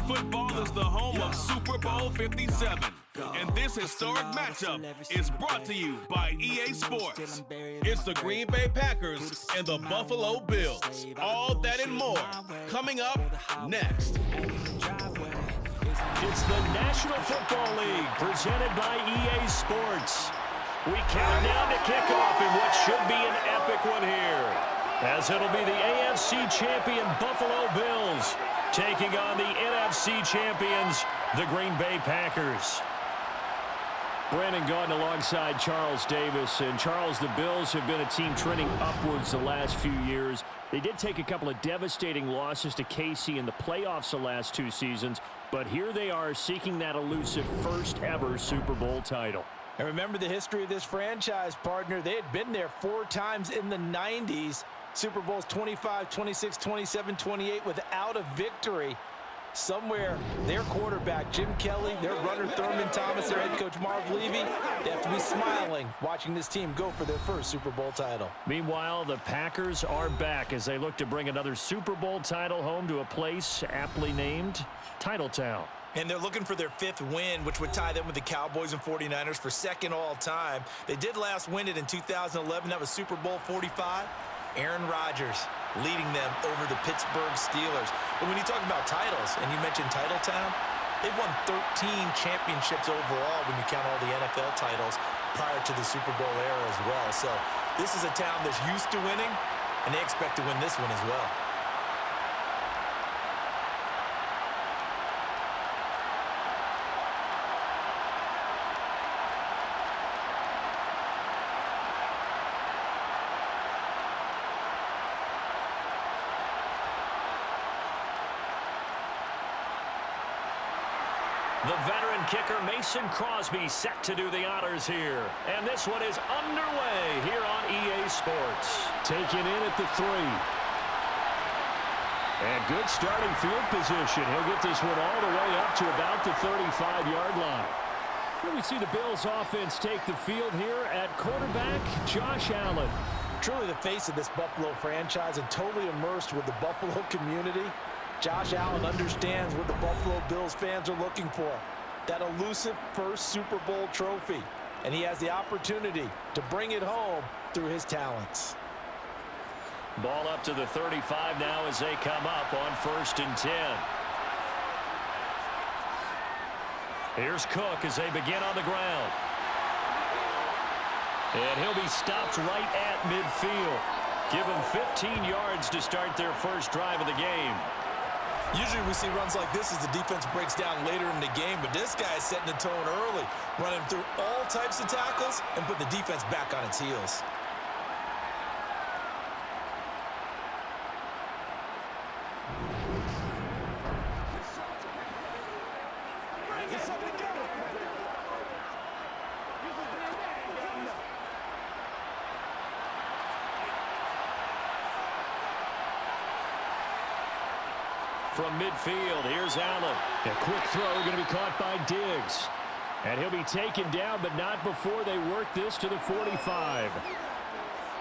football is the home of Super Bowl 57. And this historic matchup is brought to you by EA Sports. It's the Green Bay Packers and the Buffalo Bills. All that and more coming up next. It's the National Football League presented by EA Sports. We count down to kickoff in what should be an epic one here, as it'll be the AFC champion Buffalo Bills taking on the NFC champions, the Green Bay Packers. Brandon Gaudin alongside Charles Davis. And Charles, the Bills have been a team trending upwards the last few years. They did take a couple of devastating losses to KC in the playoffs the last 2 seasons, but here they are seeking that elusive first ever Super Bowl title. And remember the history of this franchise, partner. They had been there 4 times in the 90s. Super Bowls 25, 26, 27, 28 without a victory. Somewhere, their quarterback, Jim Kelly, their runner, Thurman Thomas, their head coach, Marv Levy, they have to be smiling watching this team go for their first Super Bowl title. Meanwhile, the Packers are back as they look to bring another Super Bowl title home to a place aptly named Titletown. And they're looking for their 5th win, which would tie them with the Cowboys and 49ers for 2nd all time. They did last win it in 2011. That was Super Bowl 45. Aaron Rodgers leading them over the Pittsburgh Steelers. But when you talk about titles, and you mentioned Titletown, they've won 13 championships overall when you count all the NFL titles prior to the Super Bowl era as well. So this is a town that's used to winning, and they expect to win this one as well. The veteran kicker Mason Crosby set to do the honors here. And this one is underway here on EA Sports. Taken in at the 3. And good starting field position. He'll get this one all the way up to about the 35-yard line. Here we see the Bills offense take the field here at quarterback Josh Allen. Truly the face of this Buffalo franchise and totally immersed with the Buffalo community. Josh Allen understands what the Buffalo Bills fans are looking for. That elusive first Super Bowl trophy. And he has the opportunity to bring it home through his talents. Ball up to the 35 now as they come up on 1st and 10. Here's Cook as they begin on the ground. And he'll be stopped right at midfield. Give them 15 yards to start their first drive of the game. Usually we see runs like this as the defense breaks down later in the game, but this guy is setting the tone early, running through all types of tackles and put the defense back on its heels. From midfield, here's Allen. A quick throw going to be caught by Diggs. And he'll be taken down, but not before they work this to the 45.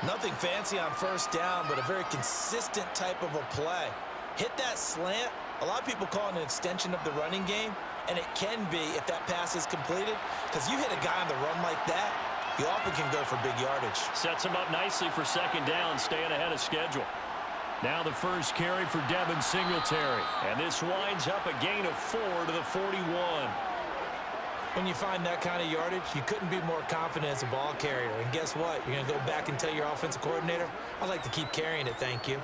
Nothing fancy on 1st down, but a very consistent type of a play. Hit that slant. A lot of people call it an extension of the running game, and it can be if that pass is completed, because you hit a guy on the run like that, you often can go for big yardage. Sets him up nicely for 2nd down, staying ahead of schedule. Now the first carry for Devin Singletary. And this winds up a gain of 4 to the 41. When you find that kind of yardage, you couldn't be more confident as a ball carrier. And guess what? You're going to go back and tell your offensive coordinator, I'd like to keep carrying it, thank you.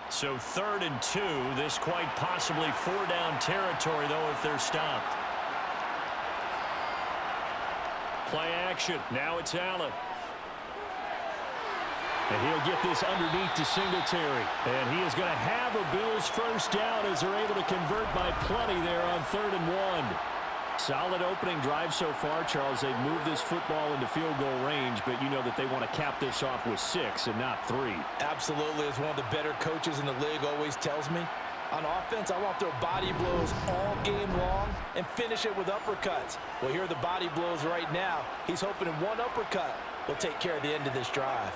So 3rd and 2. This quite possibly 4-down territory, though, if they're stopped. Play action. Now it's Allen. And he'll get this underneath to Singletary. And he is going to have a Bills first down as they're able to convert by plenty there on 3rd and 1. Solid opening drive so far, Charles. They've moved this football into field goal range, but you know that they want to cap this off with 6 and not 3. Absolutely. As one of the better coaches in the league always tells me, on offense, I want to throw body blows all game long and finish it with uppercuts. Well, here are the body blows right now. He's hoping in one uppercut will take care of the end of this drive.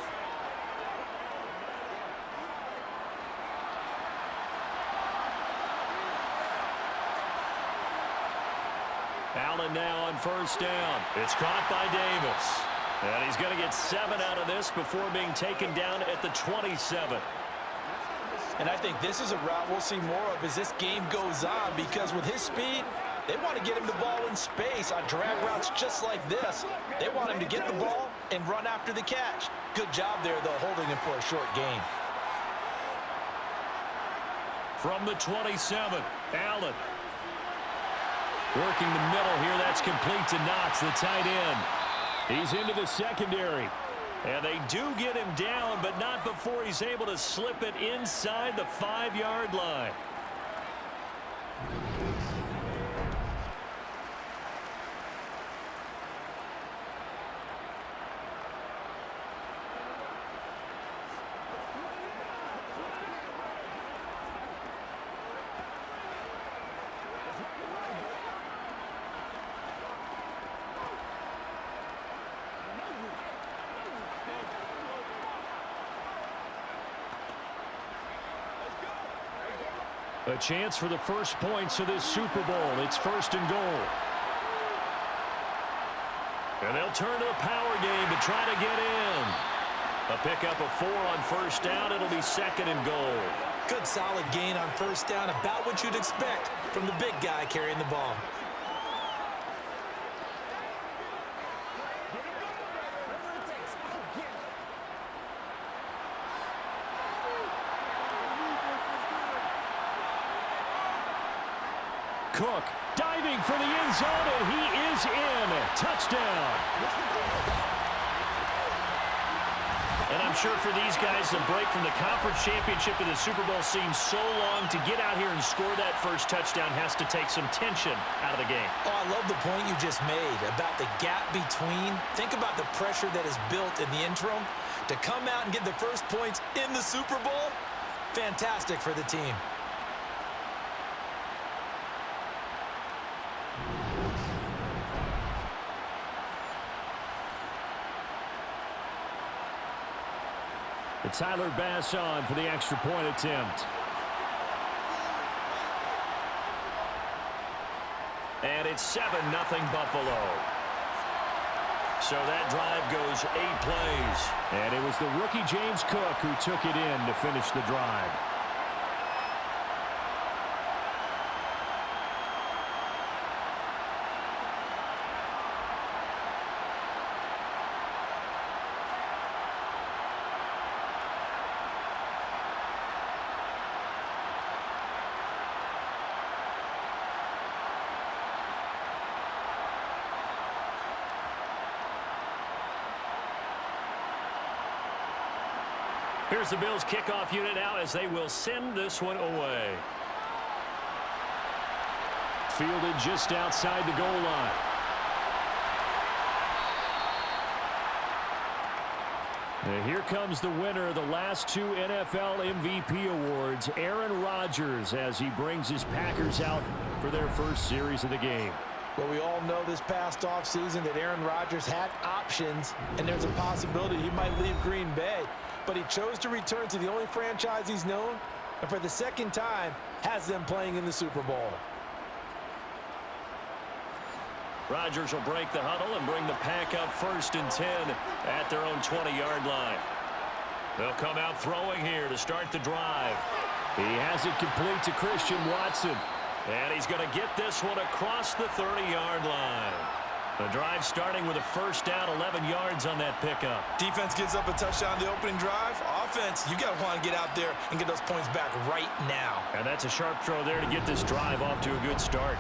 Allen now on first down. It's caught by Davis. And he's going to get 7 out of this before being taken down at the 27. And I think this is a route we'll see more of as this game goes on, because with his speed, they want to get him the ball in space on drag routes just like this. They want him to get the ball and run after the catch. Good job there, though, holding him for a short gain. From the 27, Allen. Working the middle here, that's complete to Knox, the tight end. He's into the secondary. And they do get him down, but not before he's able to slip it inside the 5-yard line. A chance for the first points of this Super Bowl. It's 1st and goal. And they'll turn to the power game to try to get in. A pickup of 4 on first down. It'll be 2nd and goal. Good solid gain on first down, about what you'd expect from the big guy carrying the ball. Cook diving for the end zone, and he is in. Touchdown. And I'm sure for these guys, the break from the conference championship to the Super Bowl seems so long. To get out here and score that first touchdown has to take some tension out of the game. Oh, I love the point you just made about the gap between. Think about the pressure that is built in the interim. To come out and get the first points in the Super Bowl, fantastic for the team. Tyler Bass on for the extra point attempt. And it's 7-0 Buffalo. So that drive goes 8 plays. And it was the rookie James Cook who took it in to finish the drive. Here's the Bills kickoff unit now as they will send this one away. Fielded just outside the goal line. And here comes the winner of the last 2 NFL MVP awards, Aaron Rodgers, as he brings his Packers out for their first series of the game. Well, we all know this past offseason that Aaron Rodgers had options, and there's a possibility he might leave Green Bay. But he chose to return to the only franchise he's known, and for the second time, has them playing in the Super Bowl. Rodgers will break the huddle and bring the pack up 1st and 10 at their own 20-yard line. They'll come out throwing here to start the drive. He has it complete to Christian Watson. And he's going to get this one across the 30-yard line. The drive starting with a first down, 11 yards on that pickup. Defense gives up a touchdown the opening drive. Offense, you got to want to get out there and get those points back right now. And that's a sharp throw there to get this drive off to a good start.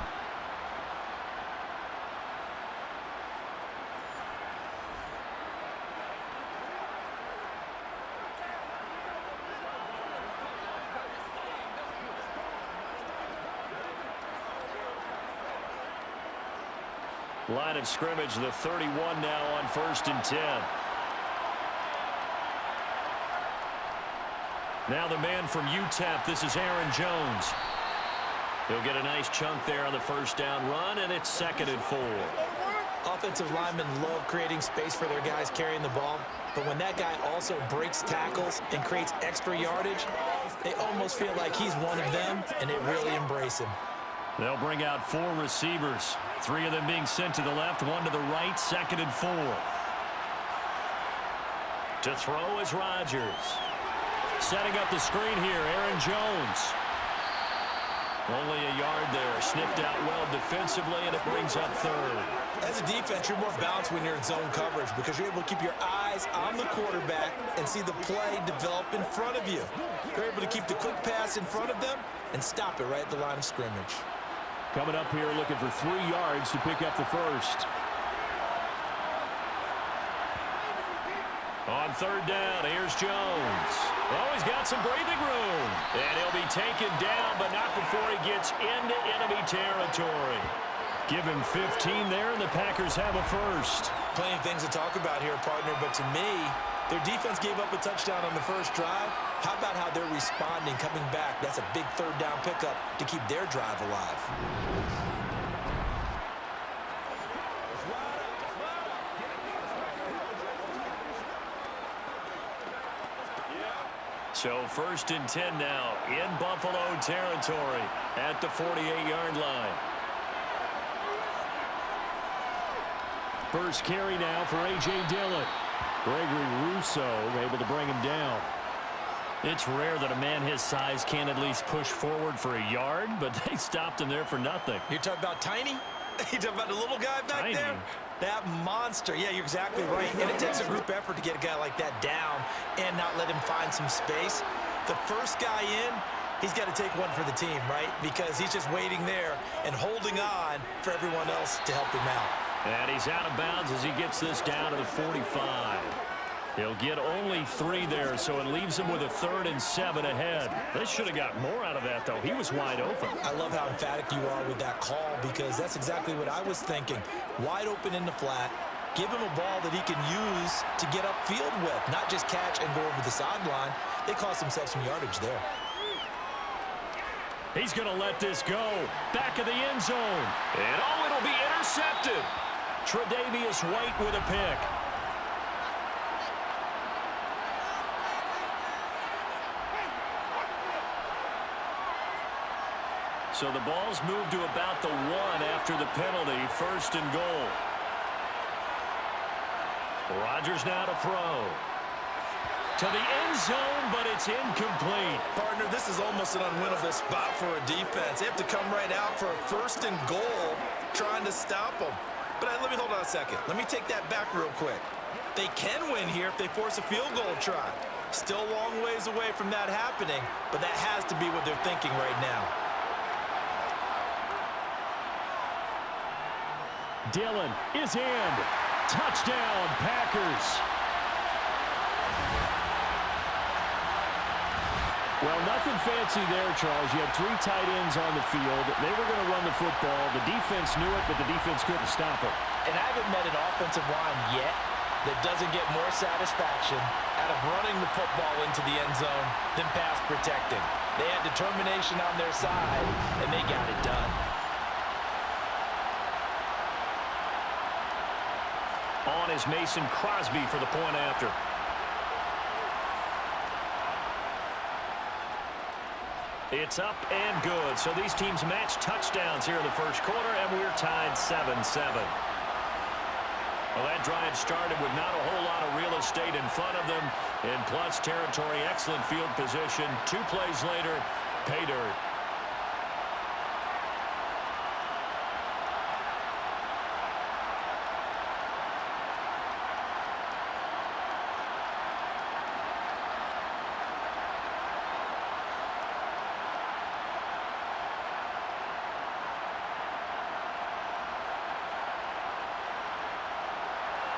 Line of scrimmage, the 31 now on 1st and 10. Now the man from UTEP, this is Aaron Jones. He'll get a nice chunk there on the first down run, and it's 2nd and 4. Offensive linemen love creating space for their guys carrying the ball, but when that guy also breaks tackles and creates extra yardage, they almost feel like he's one of them, and they really embrace him. They'll bring out 4 receivers. 3 of them being sent to the left, 1 to the right, 2nd and 4. To throw is Rodgers. Setting up the screen here, Aaron Jones. Only a yard there. Sniffed out well defensively, and it brings up 3rd. As a defense, you're more balanced when you're in zone coverage because you're able to keep your eyes on the quarterback and see the play develop in front of you. You're able to keep the quick pass in front of them and stop it right at the line of scrimmage. Coming up here looking for 3 yards to pick up the first. On 3rd down, here's Jones. Oh, he's got some breathing room. And he'll be taken down, but not before he gets into enemy territory. Give him 15 there, and the Packers have a first. Plenty of things to talk about here, partner, but to me, their defense gave up a touchdown on the first drive. How about how they're responding, coming back? That's a big 3rd down pickup to keep their drive alive. So 1st and 10 now in Buffalo territory at the 48-yard line. First carry now for A.J. Dillon. Gregory Rousseau able to bring him down. It's rare that a man his size can't at least push forward for a yard, but they stopped him there for nothing. You're talking about tiny? You're talking about the little guy back there? That monster. Yeah, you're exactly right. And it takes a group effort to get a guy like that down and not let him find some space. The first guy in, he's got to take one for the team, right? Because he's just waiting there and holding on for everyone else to help him out. And he's out of bounds as he gets this down to the 45. He'll get only 3 there, so it leaves him with a 3rd and 7 ahead. They should have got more out of that, though. He was wide open. I love how emphatic you are with that call because that's exactly what I was thinking. Wide open in the flat. Give him a ball that he can use to get upfield with, not just catch and go over the sideline. They cost themselves some yardage there. He's going to let this go. Back of the end zone. And oh, it'll be intercepted. Tre'Davious White with a pick. So the ball's moved to about the 1 after the penalty. 1st and goal. Rodgers now to throw. To the end zone, but it's incomplete. Partner, this is almost an unwinnable spot for a defense. They have to come right out for a 1st and goal trying to stop them. But let me hold on a second. Let me take that back real quick. They can win here if they force a field goal try. Still a long ways away from that happening, but that has to be what they're thinking right now. Dillon is in. Touchdown, Packers. Well, nothing fancy there, Charles. You had 3 tight ends on the field. They were going to run the football. The defense knew it, but the defense couldn't stop it. And I haven't met an offensive line yet that doesn't get more satisfaction out of running the football into the end zone than pass protecting. They had determination on their side, and they got it done. On is Mason Crosby for the point after. It's up and good. So these teams match touchdowns here in the first quarter, and we're tied 7-7. Well, that drive started with not a whole lot of real estate in front of them. In plus territory, excellent field position. 2 plays later, pay dirt.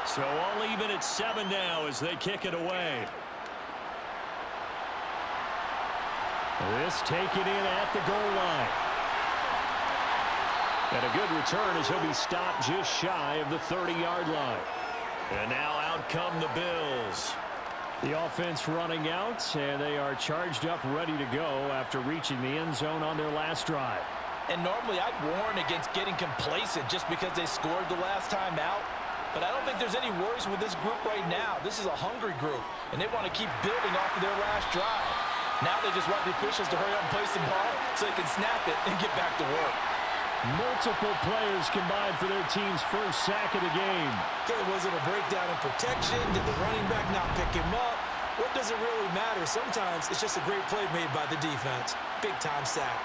So all even at 7 now as they kick it away. This taken in at the goal line. And a good return as he'll be stopped just shy of the 30-yard line. And now out come the Bills. The offense running out, and they are charged up, ready to go after reaching the end zone on their last drive. And normally I'd warn against getting complacent just because they scored the last time out. But I don't think there's any worries with this group right now. This is a hungry group, and they want to keep building off of their last drive. Now they just want the officials to hurry up and place the ball so they can snap it and get back to work. Multiple players combined for their team's first sack of the game. Okay, was it a breakdown in protection? Did the running back not pick him up? What does it really matter? Sometimes it's just a great play made by the defense. Big-time sack.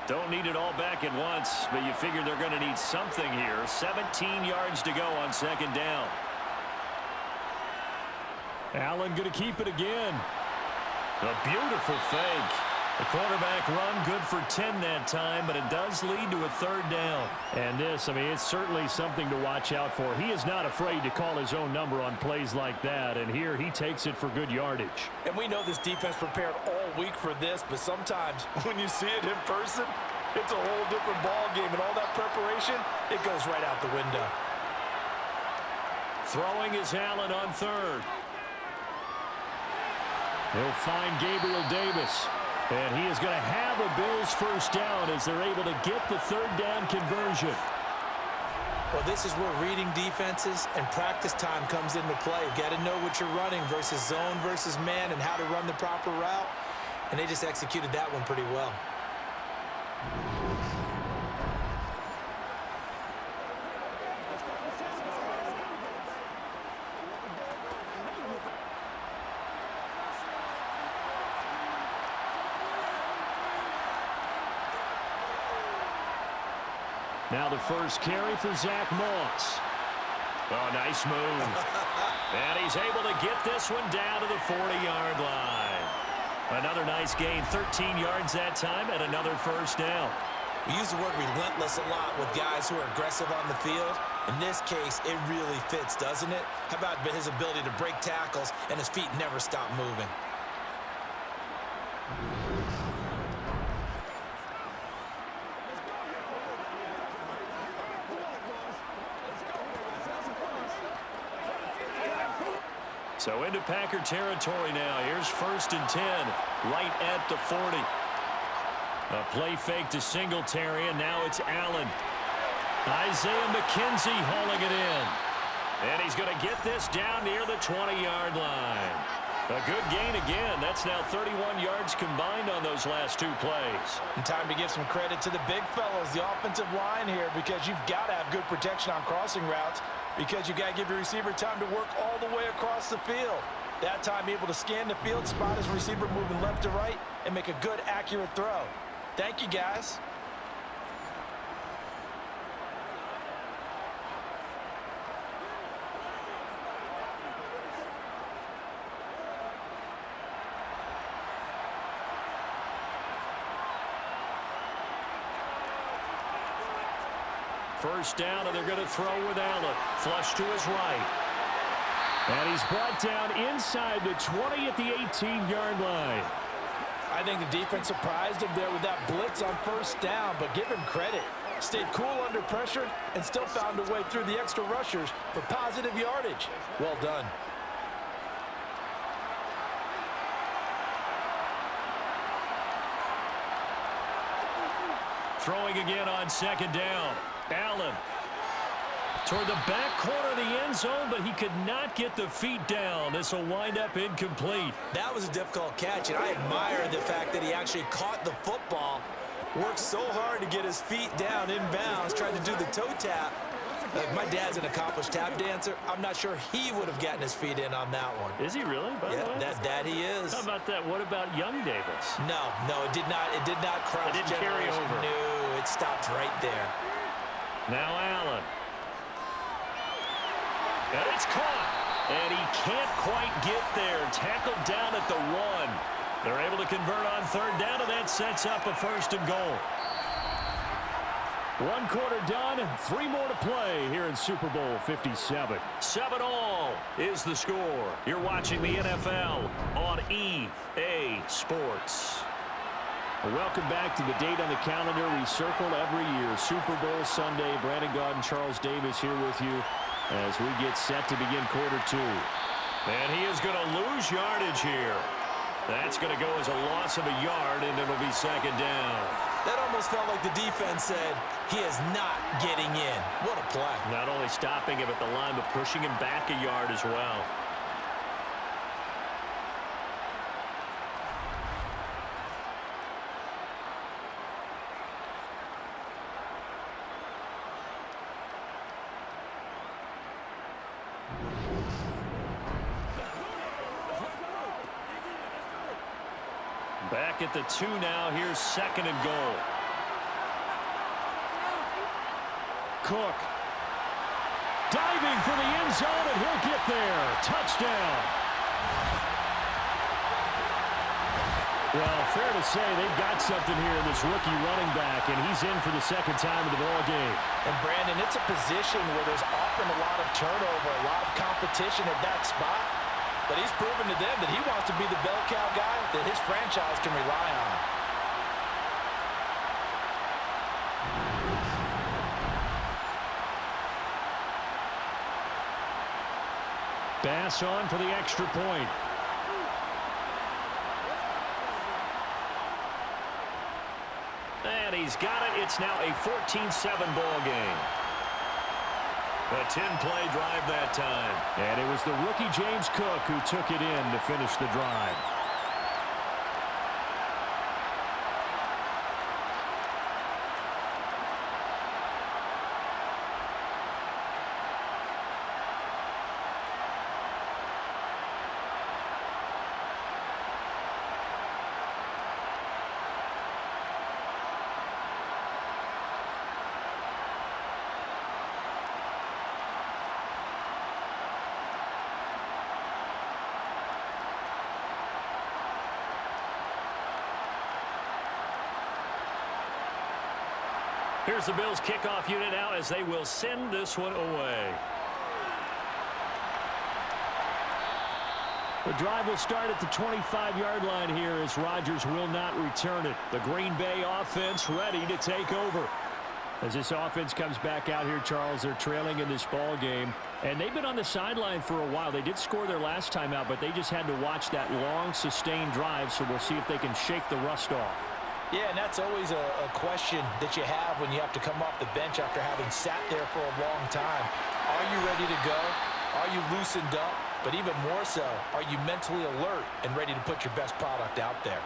Don't need it all back at once, but you figure they're going to need something here. 17 yards to go on second down. Allen going to keep it again. A beautiful fake. The quarterback run good for 10 that time, but it does lead to a third down. And this, I mean, it's certainly something to watch out for. He is not afraid to call his own number on plays like that, and here he takes it for good yardage. And we know this defense prepared all week for this, but sometimes when you see it in person, it's a whole different ball game, and all that preparation, it goes right out the window. Throwing is Allen on third. He'll find Gabriel Davis. And he is going to have a Bills first down as they're able to get the third down conversion. Well, this is where reading defenses and practice time comes into play. You've got to know what you're running versus zone versus man and how to run the proper route. And they just executed that one pretty well. Now the first carry for Zach Moss. Oh, nice move. And he's able to get this one down to the 40-yard line. Another nice gain, 13 yards that time, and another first down. We use the word relentless a lot with guys who are aggressive on the field. In this case, it really fits, doesn't it? How about his ability to break tackles and his feet never stop moving? So into Packer territory now. Here's 1st and 10, right at the 40. A play fake to Singletary, and now it's Allen. Isaiah McKenzie hauling it in. And he's going to get this down near the 20-yard line. A good gain again. That's now 31 yards combined on those last two plays. And time to give some credit to the big fellows, the offensive line here, because you've got to have good protection on crossing routes, because you got to give your receiver time to work all the way across the field. That time able to scan the field, spot his receiver moving left to right, and make a good, accurate throw. Thank you, guys. First down, and they're going to throw with Allen. Flush to his right. And he's brought down inside the 20 at the 18-yard line. I think the defense surprised him there with that blitz on first down, but give him credit. Stayed cool under pressure and still found a way through the extra rushers for positive yardage. Well done. Throwing again on second down. Allen toward the back corner of the end zone, but he could not get the feet down. This will wind up incomplete. That was a difficult catch, and I admire the fact that he actually caught the football, worked so hard to get his feet down inbounds, tried to do the toe tap. Like, my dad's an accomplished tap dancer. I'm not sure he would have gotten his feet in on that one. Is he really? By the way? That he is. How about that? What about young Davis? No, it did not. It did not cross. It didn't carry over. No, it stopped right there. Now Allen. And it's caught. And he can't quite get there. Tackled down at the 1. They're able to convert on third down, and that sets up a 1st and goal. 1 quarter done, 3 more to play here in Super Bowl 57. 7-all is the score. You're watching the NFL on EA Sports. Welcome back to the date on the calendar we circle every year. Super Bowl Sunday. Brandon Gaudin, Charles Davis here with you as we get set to begin quarter 2. And he is going to lose yardage here. That's going to go as a loss of a yard, and it'll be second down. That almost felt like the defense said, he is not getting in. What a play. Not only stopping him at the line, but pushing him back a yard as well. Back at the 2 now. Here's second and goal. Cook. Diving for the end zone, and he'll get there. Touchdown. Well, fair to say they've got something here in this rookie running back, and he's in for the second time in the ball game. And, Brandon, it's a position where there's often a lot of turnover, a lot of competition at that spot. But he's proven to them that he wants to be the bell cow guy that his franchise can rely on. Bass on for the extra point. And he's got it. It's now a 14-7 ball game. A 10-play drive that time. And it was the rookie James Cook who took it in to finish the drive. Here's the Bills kickoff unit now as they will send this one away. The drive will start at the 25-yard line here as Rodgers will not return it. The Green Bay offense ready to take over. As this offense comes back out here, Charles, they're trailing in this ball game. And they've been on the sideline for a while. They did score their last time out, but they just had to watch that long, sustained drive, so we'll see if they can shake the rust off. Yeah, and that's always a question that you have when you have to come off the bench after having sat there for a long time. Are you ready to go? Are you loosened up? But even more so, are you mentally alert and ready to put your best product out there?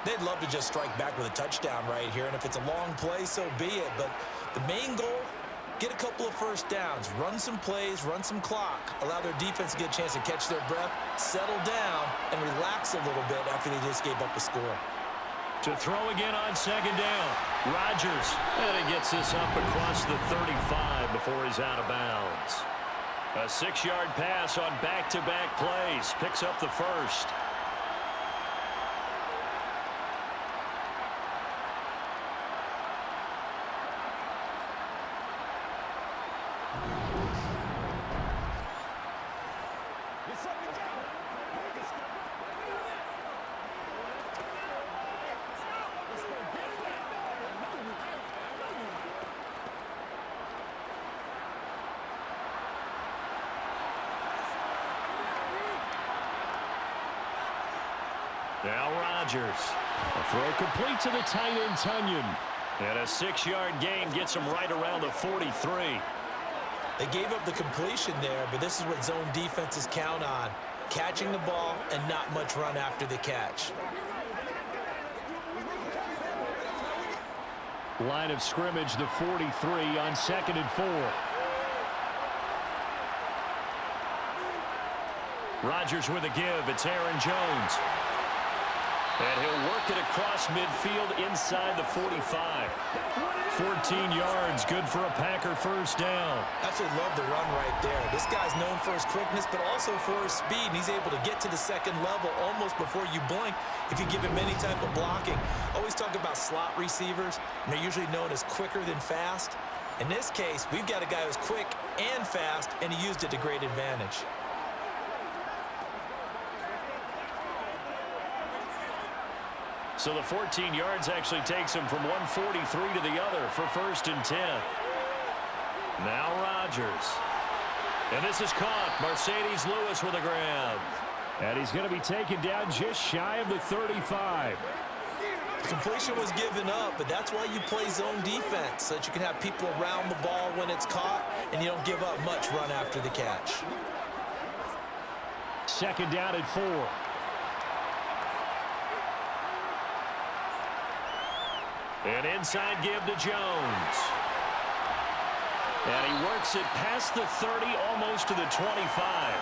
They'd love to just strike back with a touchdown right here, and if it's a long play, so be it. But the main goal, get a couple of first downs, run some plays, run some clock, allow their defense to get a chance to catch their breath, settle down, and relax a little bit after they just gave up a score. To throw again on second down. Rodgers. And he gets this up across the 35 before he's out of bounds. A 6-yard pass on back-to-back plays. Picks up the first. Now Rodgers. A throw complete to the tight end, Tunyon. And a 6-yard gain gets him right around the 43. They gave up the completion there, but this is what zone defenses count on. Catching the ball and not much run after the catch. Line of scrimmage, the 43 on 2nd and 4. Rodgers with a give. It's Aaron Jones. And he'll work it across midfield inside the 45. 14 yards, good for a Packer first down. Absolutely love the run right there. This guy's known for his quickness, but also for his speed. And he's able to get to the second level almost before you blink if you give him any type of blocking. Always talk about slot receivers, and they're usually known as quicker than fast. In this case, we've got a guy who's quick and fast, and he used it to great advantage. So the 14 yards actually takes him from 143 to the other for 1st and 10. Now Rodgers. And this is caught. Mercedes Lewis with a grab. And he's going to be taken down just shy of the 35. Completion was given up, but that's why you play zone defense, so that you can have people around the ball when it's caught, and you don't give up much run after the catch. Second down at 4. An inside give to Jones. And he works it past the 30, almost to the 25.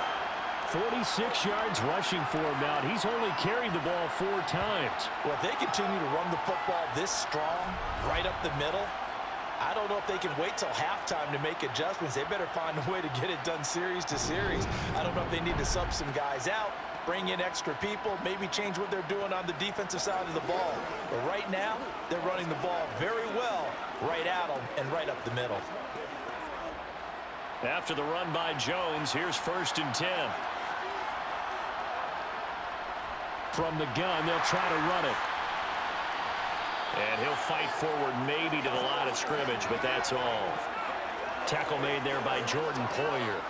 46 yards rushing for him now. He's only carried the ball 4 times. Well, if they continue to run the football this strong, right up the middle, I don't know if they can wait till halftime to make adjustments. They better find a way to get it done series to series. I don't know if they need to sub some guys out, bring in extra people, maybe change what they're doing on the defensive side of the ball. But right now, they're running the ball very well right at them and right up the middle. After the run by Jones, here's 1st and 10. From the gun, they'll try to run it. And he'll fight forward maybe to the line of scrimmage, but that's all. Tackle made there by Jordan Poyer.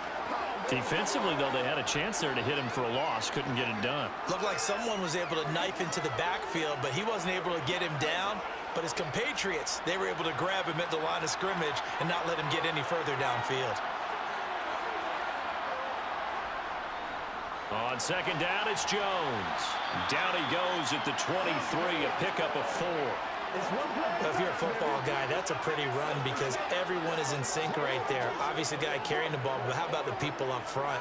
Defensively, though, they had a chance there to hit him for a loss. Couldn't get it done. Looked like someone was able to knife into the backfield, but he wasn't able to get him down. But his compatriots, they were able to grab him at the line of scrimmage and not let him get any further downfield. On second down, it's Jones. Down he goes at the 23, a pickup of 4. If you're a football guy, that's a pretty run because everyone is in sync right there. Obviously, the guy carrying the ball, but how about the people up front?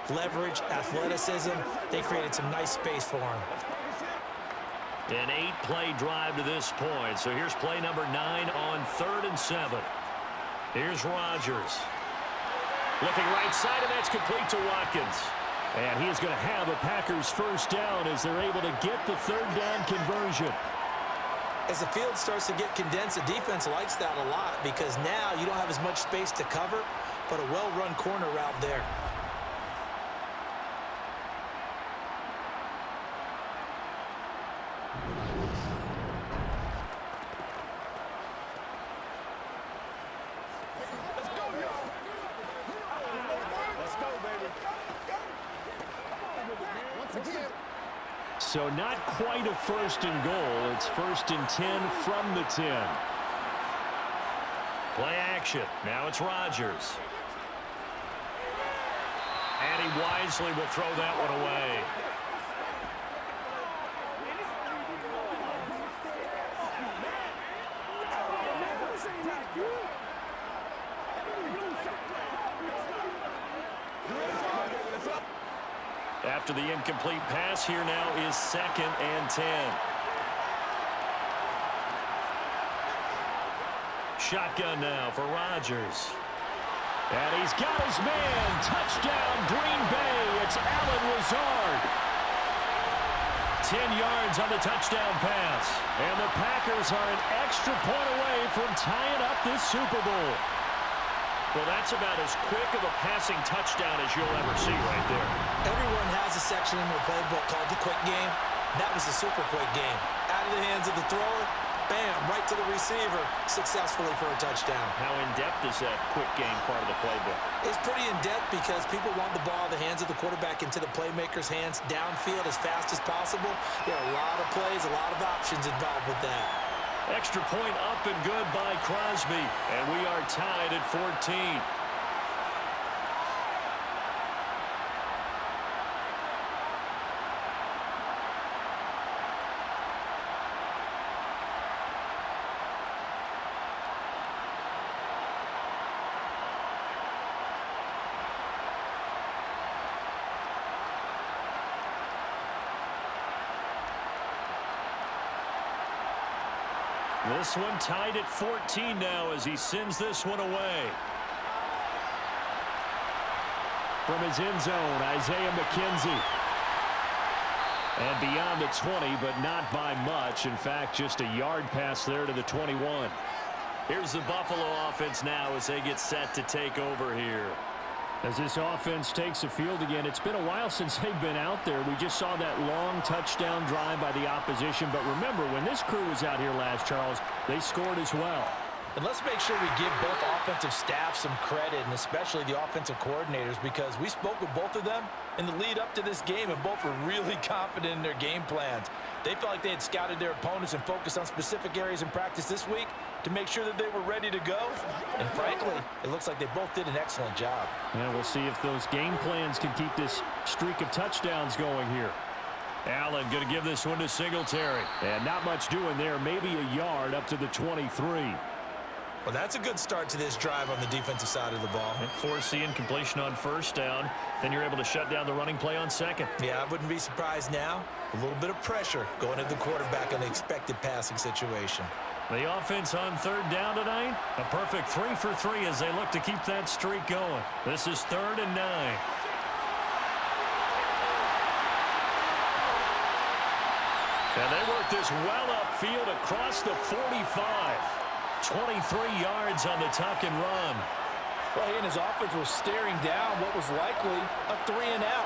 Leverage, athleticism, they created some nice space for him. An 8-play drive to this point. So here's play number 9 on 3rd and 7. Here's Rodgers. Looking right side, and that's complete to Watkins. And he is going to have a Packers first down as they're able to get the 3rd down conversion. As the field starts to get condensed, the defense likes that a lot because now you don't have as much space to cover, but a well-run corner route there. So not quite a 1st and goal. It's 1st and 10 from the 10. Play action. Now it's Rodgers. And he wisely will throw that one away. After the incomplete pass, here now is 2nd and 10. Shotgun now for Rodgers. And he's got his man. Touchdown, Green Bay. It's Allen Lazard. 10 yards on the touchdown pass. And the Packers are an extra point away from tying up this Super Bowl. Well, that's about as quick of a passing touchdown as you'll ever see right there. Everyone has a section in their playbook called the quick game. That was a super quick game. Out of the hands of the thrower, bam, right to the receiver, successfully for a touchdown. How in-depth is that quick game part of the playbook? It's pretty in-depth because people want the ball in the hands of the quarterback into the playmaker's hands downfield as fast as possible. There are a lot of plays, a lot of options involved with that. Extra point up and good by Crosby. And we are tied at 14. This one tied at 14 now as he sends this one away. From his end zone, Isaiah McKenzie. And beyond the 20, but not by much. In fact, just a yard pass there to the 21. Here's the Buffalo offense now as they get set to take over here. As this offense takes the field again, it's been a while since they've been out there. We just saw that long touchdown drive by the opposition. But remember, when this crew was out here last, Charles, they scored as well. And let's make sure we give both offensive staff some credit, and especially the offensive coordinators, because we spoke with both of them in the lead up to this game, and both were really confident in their game plans. They felt like they had scouted their opponents and focused on specific areas in practice this week to make sure that they were ready to go. And frankly, it looks like they both did an excellent job. Yeah, we'll see if those game plans can keep this streak of touchdowns going here. Allen going to give this one to Singletary. And not much doing there, maybe a yard up to the 23. Well, that's a good start to this drive on the defensive side of the ball. And forcing completion on first down. Then you're able to shut down the running play on second. Yeah, I wouldn't be surprised now. A little bit of pressure going at the quarterback in the expected passing situation. The offense on third down tonight. A perfect 3 for 3 as they look to keep that streak going. This is 3rd and 9. And they work this well upfield across the 45. 23 yards on the tuck and run. Well, he and his offense was staring down what was likely a 3-and-out.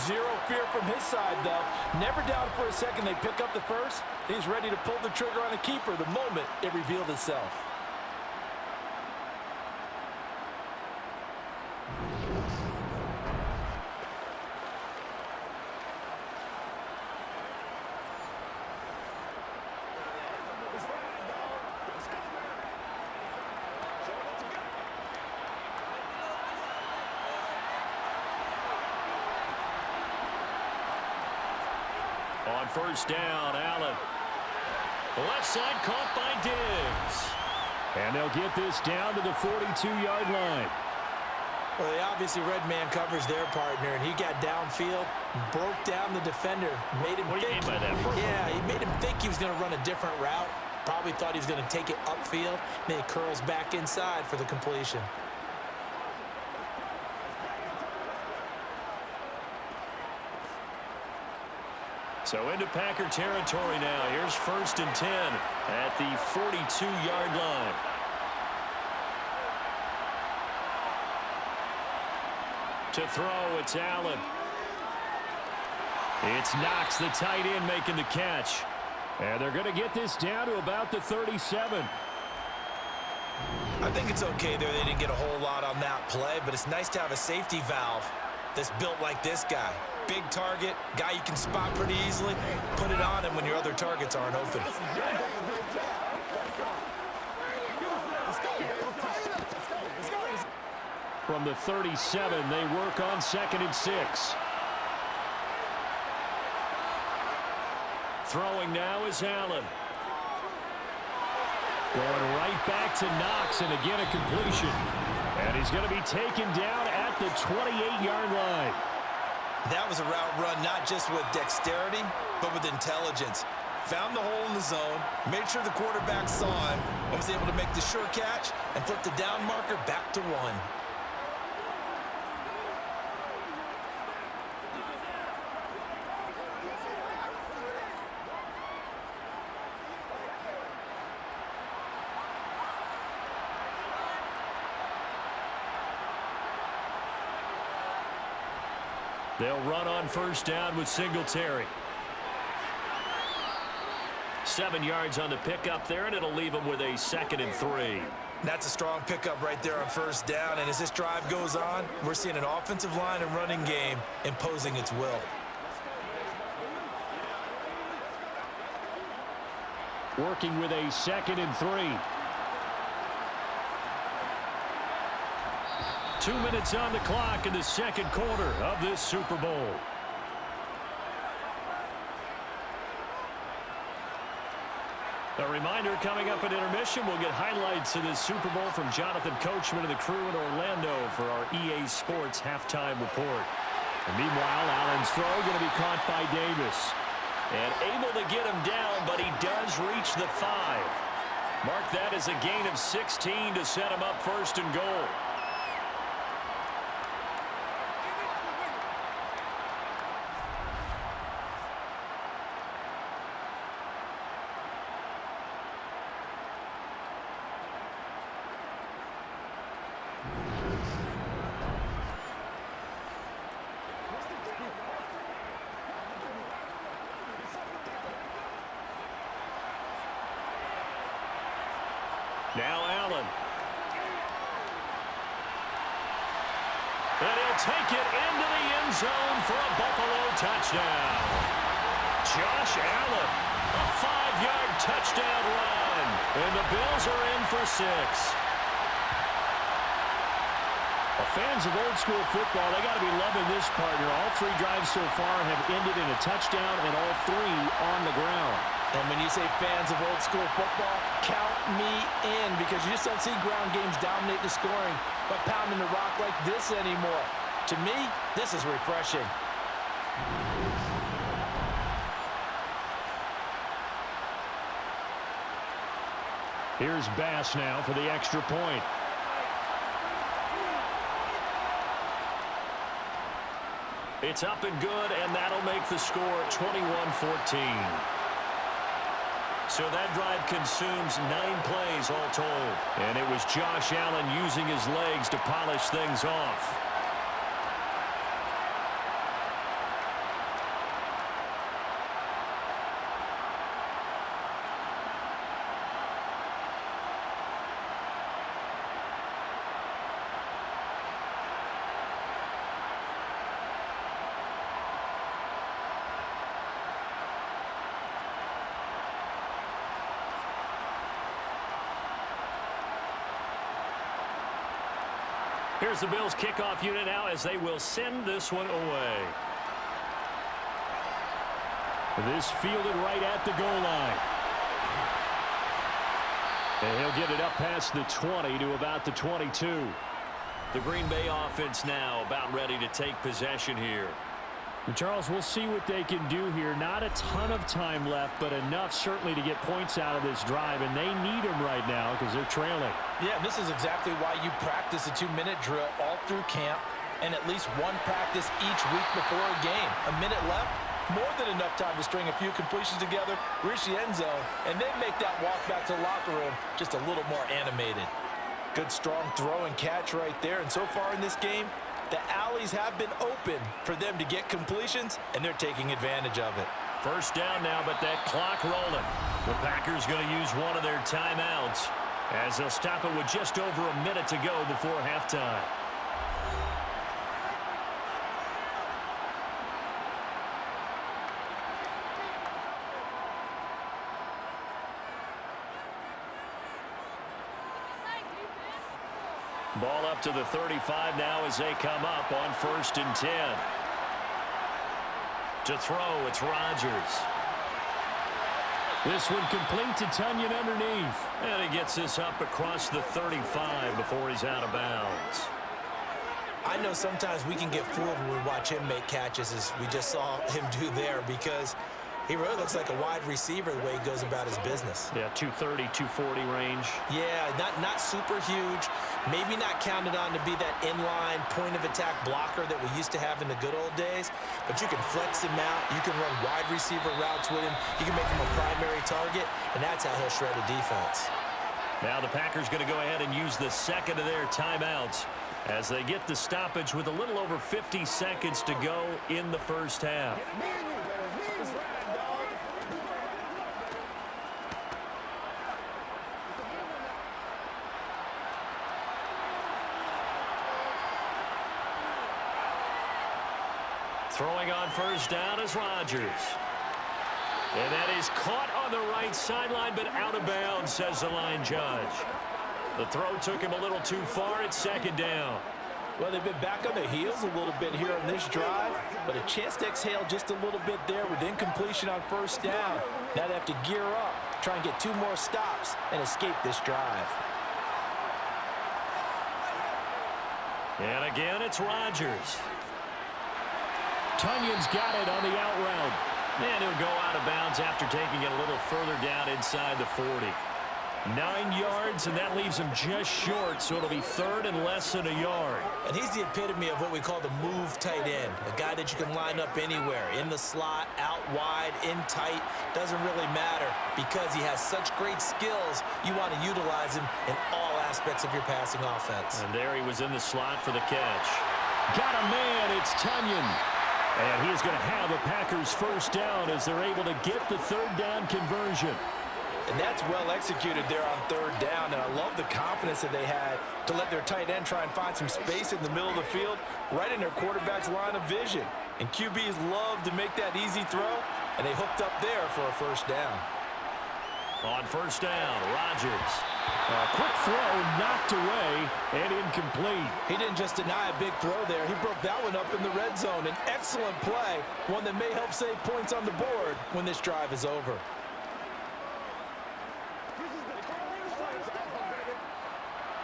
Zero fear from his side, though. Never doubted for a second they pick up the first. He's ready to pull the trigger on a keeper the moment it revealed itself. On first down, Allen. Left side caught by Diggs. And they'll get this down to the 42-yard line. Well, they obviously red man covers their partner, and he got downfield, broke down the defender, made him What do you mean by that? Yeah, he made him think he was going to run a different route. Probably thought he was going to take it upfield. Then he curls back inside for the completion. So into Packer territory now. Here's 1st and 10 at the 42-yard line. To throw, it's Allen. It's Knox, the tight end, making the catch. And they're going to get this down to about the 37. I think it's okay there. They didn't get a whole lot on that play, but it's nice to have a safety valve that's built like this guy. Big target, guy you can spot pretty easily. Put it on him when your other targets aren't open. From the 37, they work on 2nd and 6. Throwing now is Allen. Going right back to Knox, and again a completion. And he's going to be taken down at the 28-yard line. That was a route run not just with dexterity, but with intelligence. Found the hole in the zone, made sure the quarterback saw him, and was able to make the sure catch and flip the down marker back to 1. They'll run on first down with Singletary. 7 yards on the pickup there, and it'll leave them with a 2nd and 3. That's a strong pickup right there on first down, and as this drive goes on, we're seeing an offensive line and running game imposing its will. Working with a 2nd and 3. 2 minutes on the clock in the second quarter of this Super Bowl. A reminder, coming up at intermission, we'll get highlights of this Super Bowl from Jonathan Coachman and the crew in Orlando for our EA Sports halftime report. And meanwhile, Allen's throw going to be caught by Davis. And able to get him down, but he does reach the 5. Mark that as a gain of 16 to set him up 1st and goal. Now Allen. And he'll take it into the end zone for a Buffalo touchdown. Josh Allen, a 5-yard touchdown run. And the Bills are in for 6. Fans of old school football, they got to be loving this partner. All 3 drives so far have ended in a touchdown, and all 3 on the ground. And when you say fans of old school football, count me in, because you just don't see ground games dominate the scoring by pounding the rock like this anymore. To me, this is refreshing. Here's Bass now for the extra point. It's up and good, and that'll make the score 21-14. So that drive consumes 9 plays all told. And it was Josh Allen using his legs to polish things off. Here's the Bills' kickoff unit now as they will send this one away. This fielded right at the goal line. And he'll get it up past the 20 to about the 22. The Green Bay offense now about ready to take possession here. And Charles, we'll see what they can do here. Not a ton of time left, but enough certainly to get points out of this drive, and they need them right now because they're trailing. Yeah, this is exactly why you practice a 2-minute drill all through camp and at least one practice each week before a game. A minute left, more than enough time to string a few completions together, reach the end zone, and then make that walk back to the locker room just a little more animated. Good strong throw and catch right there, and so far in this game, the alleys have been open for them to get completions, and they're taking advantage of it. First down now, but that clock rolling. The Packers going to use one of their timeouts as they'll stop it with just over a minute to go before halftime. Ball up to the 35 now as they come up on 1st and 10. To throw, it's Rodgers. This one complete to Tunyon underneath. And he gets this up across the 35 before he's out of bounds. I know sometimes we can get fooled when we watch him make catches, as we just saw him do there, because he really looks like a wide receiver the way he goes about his business. Yeah, 230, 240 range. Yeah, not super huge. Maybe not counted on to be that inline point-of-attack blocker that we used to have in the good old days. But you can flex him out. You can run wide receiver routes with him. You can make him a primary target, and that's how he'll shred a defense. Now the Packers going to go ahead and use the second of their timeouts as they get the stoppage with a little over 50 seconds to go in the first half. Throwing on first down is Rodgers. And that is caught on the right sideline, but out of bounds, says the line judge. The throw took him a little too far at second down. Well, they've been back on their heels a little bit here on this drive, but a chance to exhale just a little bit there with incompletion on first down. Now they have to gear up, try and get 2 more stops, and escape this drive. And again, it's Rodgers. Tunyon's got it on the out route. And he'll go out of bounds after taking it a little further down inside the 40. 9 yards, and that leaves him just short, so it'll be 3rd and less than a yard. And he's the epitome of what we call the move tight end, a guy that you can line up anywhere, in the slot, out wide, in tight, doesn't really matter because he has such great skills. You want to utilize him in all aspects of your passing offense. And there he was in the slot for the catch. Got a man, it's Tunyon. And he's going to have a Packers first down as they're able to get the 3rd down conversion. And that's well executed there on third down. And I love the confidence that they had to let their tight end try and find some space in the middle of the field, right in their quarterback's line of vision. And QBs love to make that easy throw, and they hooked up there for a first down. On first down, Rodgers. A quick throw knocked away and incomplete. He didn't just deny a big throw there. He broke that one up in the red zone. An excellent play, one that may help save points on the board when this drive is over.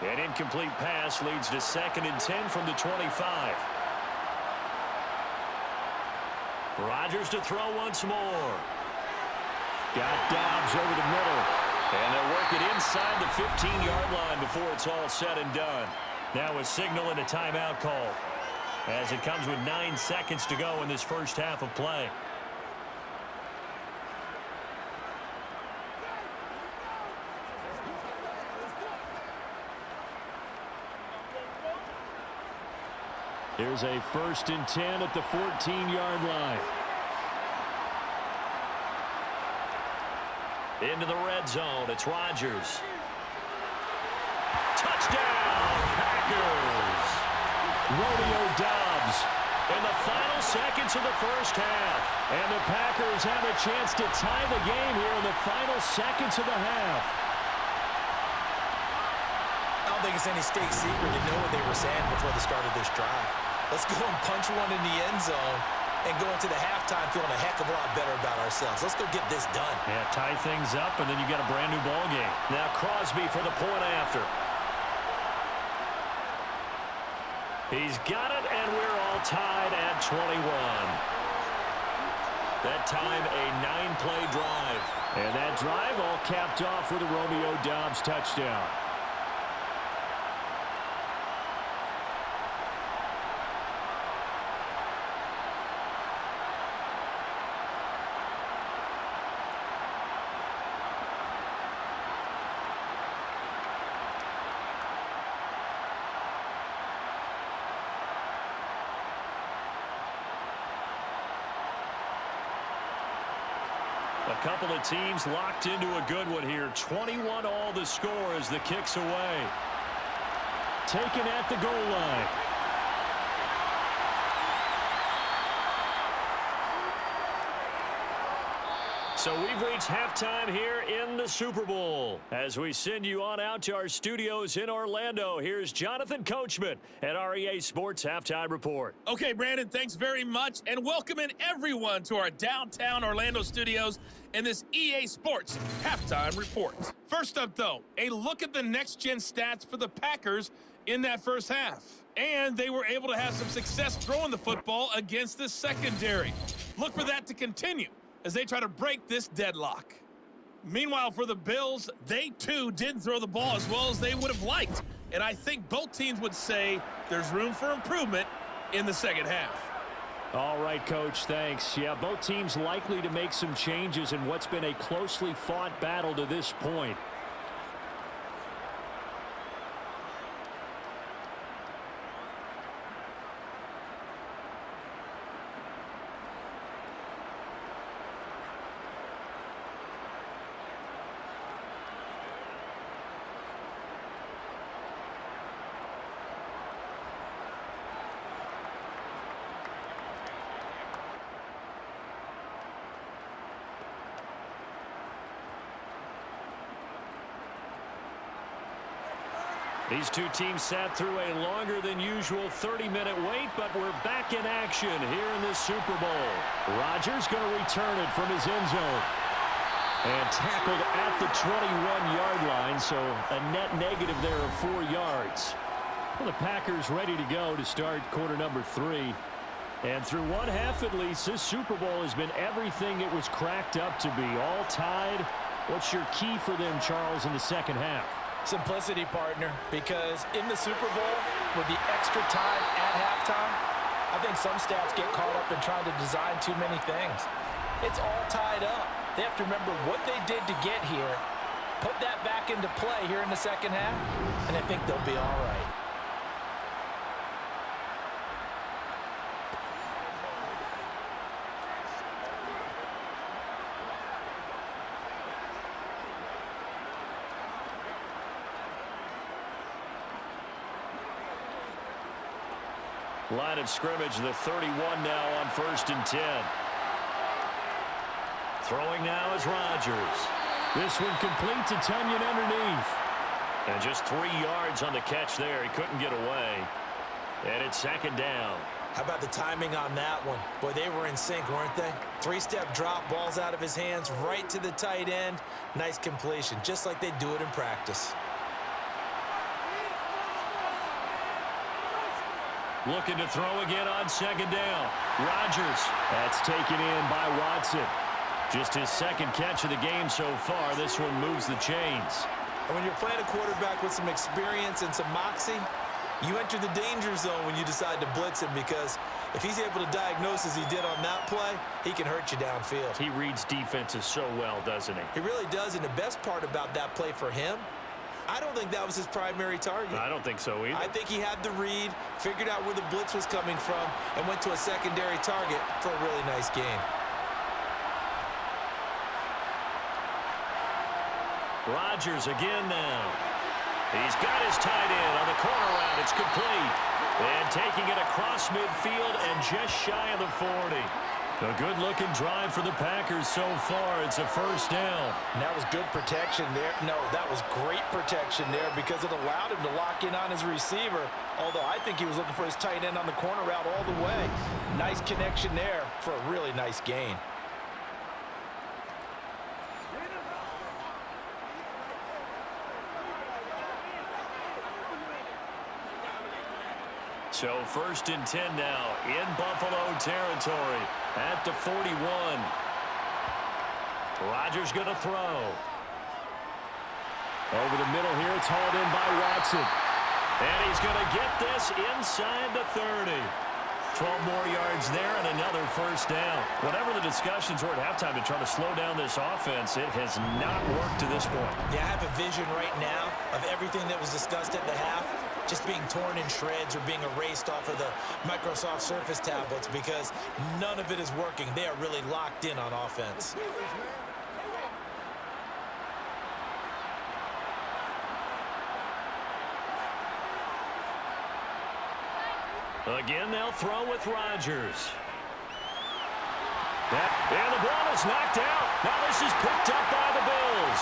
An incomplete pass leads to 2nd and 10 from the 25. Rodgers to throw once more. Got Dobbs over the middle. And they'll work it inside the 15-yard line before it's all said and done. Now a signal and a timeout call, as it comes with 9 seconds to go in this first half of play. Here's a 1st and 10 at the 14-yard line. Into the red zone, it's Rodgers. Touchdown, Packers! Romeo Doubs in the final seconds of the first half. And the Packers have a chance to tie the game here in the final seconds of the half. I don't think it's any state secret to know what they were saying before the start of this drive. Let's go and punch one in the end zone and go into the halftime feeling a heck of a lot better about ourselves. Let's go get this done. Yeah, tie things up, and then you got a brand new ball game. Now Crosby for the point after. He's got it, and we're all tied at 21. That time, a 9-play drive. And that drive all capped off with a Romeo Doubs touchdown. A couple of teams locked into a good one here. 21 all the score as the kick's away. Taken at the goal line. So we've reached halftime here in the Super Bowl. As we send you on out to our studios in Orlando, here's Jonathan Coachman at our EA Sports Halftime Report. Okay, Brandon, thanks very much, and welcoming everyone to our downtown Orlando studios in this EA Sports Halftime Report. First up, though, a look at the next-gen stats for the Packers in that first half. And they were able to have some success throwing the football against the secondary. Look for that to continue as they try to break this deadlock. Meanwhile, for the Bills, they too didn't throw the ball as well as they would have liked. And I think both teams would say there's room for improvement in the second half. All right, Coach, thanks. Yeah, both teams likely to make some changes in what's been a closely fought battle to this point. These two teams sat through a longer than usual 30-minute wait, but we're back in action here in the Super Bowl. Rodgers going to return it from his end zone. And tackled at the 21-yard line, so a net negative there of 4 yards. Well, the Packers ready to go to start quarter number 3. And through one half at least, this Super Bowl has been everything it was cracked up to be. All tied. What's your key for them, Charles, in the second half? Simplicity, partner, because in the Super Bowl, with the extra time at halftime, I think some staffs get caught up in trying to design too many things. It's all tied up. They have to remember what they did to get here, put that back into play here in the second half, and I think they'll be all right. Line of scrimmage, the 31 now on 1st and 10. Throwing now is Rodgers. This one complete to Tunyon underneath. And just 3 yards on the catch there. He couldn't get away. And it's 2nd down. How about the timing on that one? Boy, they were in sync, weren't they? 3-step drop, balls out of his hands, right to the tight end. Nice completion, just like they do it in practice. Looking to throw again on 2nd down. Rodgers. That's taken in by Watson. Just his 2nd catch of the game so far. This one moves the chains. And when you're playing a quarterback with some experience and some moxie, you enter the danger zone when you decide to blitz him, because if he's able to diagnose as he did on that play, he can hurt you downfield. He reads defenses so well, doesn't he? He really does, and the best part about that play for him, I don't think that was his primary target. I don't think so either. I think he had the read, figured out where the blitz was coming from, and went to a secondary target for a really nice gain. Rodgers again now. He's got his tight end on the corner route. It's complete. And taking it across midfield and just shy of the 40. A good-looking drive for the Packers so far. It's a 1st down. And that was good protection there. No, that was great protection there because it allowed him to lock in on his receiver. Although I think he was looking for his tight end on the corner route all the way. Nice connection there for a really nice gain. So 1st and 10 now in Buffalo territory at the 41. Rodgers going to throw. Over the middle here, it's hauled in by Watson. And he's going to get this inside the 30. 12 more yards there and another 1st down. Whatever the discussions were at halftime to try to slow down this offense, it has not worked to this point. Yeah, I have a vision right now of everything that was discussed at the half just being torn in shreds or being erased off of the Microsoft Surface tablets, because none of it is working. They are really locked in on offense. Again, they'll throw with Rodgers. And the ball is knocked out. Now this is picked up by the Bills.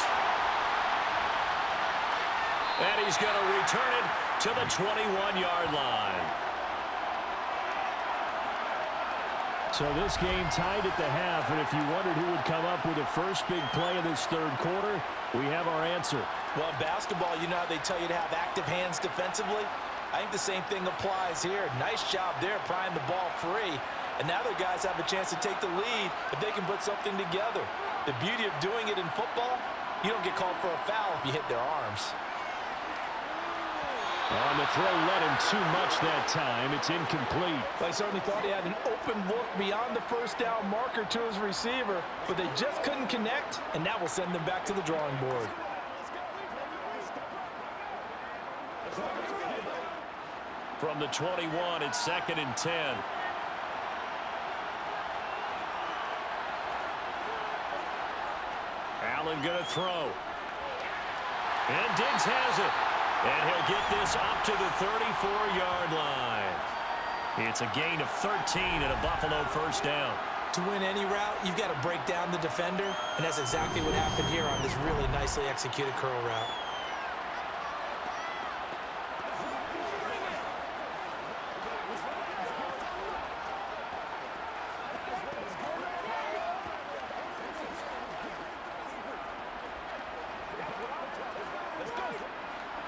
And he's going to return it to the 21-yard line. So this game tied at the half, and if you wondered who would come up with the first big play of this 3rd quarter, we have our answer. Well, in basketball, you know how they tell you to have active hands defensively? I think the same thing applies here. Nice job there, prying the ball free. And now their guys have a chance to take the lead if they can put something together. The beauty of doing it in football, you don't get called for a foul if you hit their arms. On the throw, led him too much that time. It's incomplete. I certainly thought he had an open look beyond the 1st down marker to his receiver, but they just couldn't connect, and that will send them back to the drawing board. From the 21, it's 2nd and 10. Allen going to throw. And Diggs has it. And he'll get this up to the 34-yard line. It's a gain of 13 and a Buffalo 1st down. To win any route, you've got to break down the defender, and that's exactly what happened here on this really nicely executed curl route.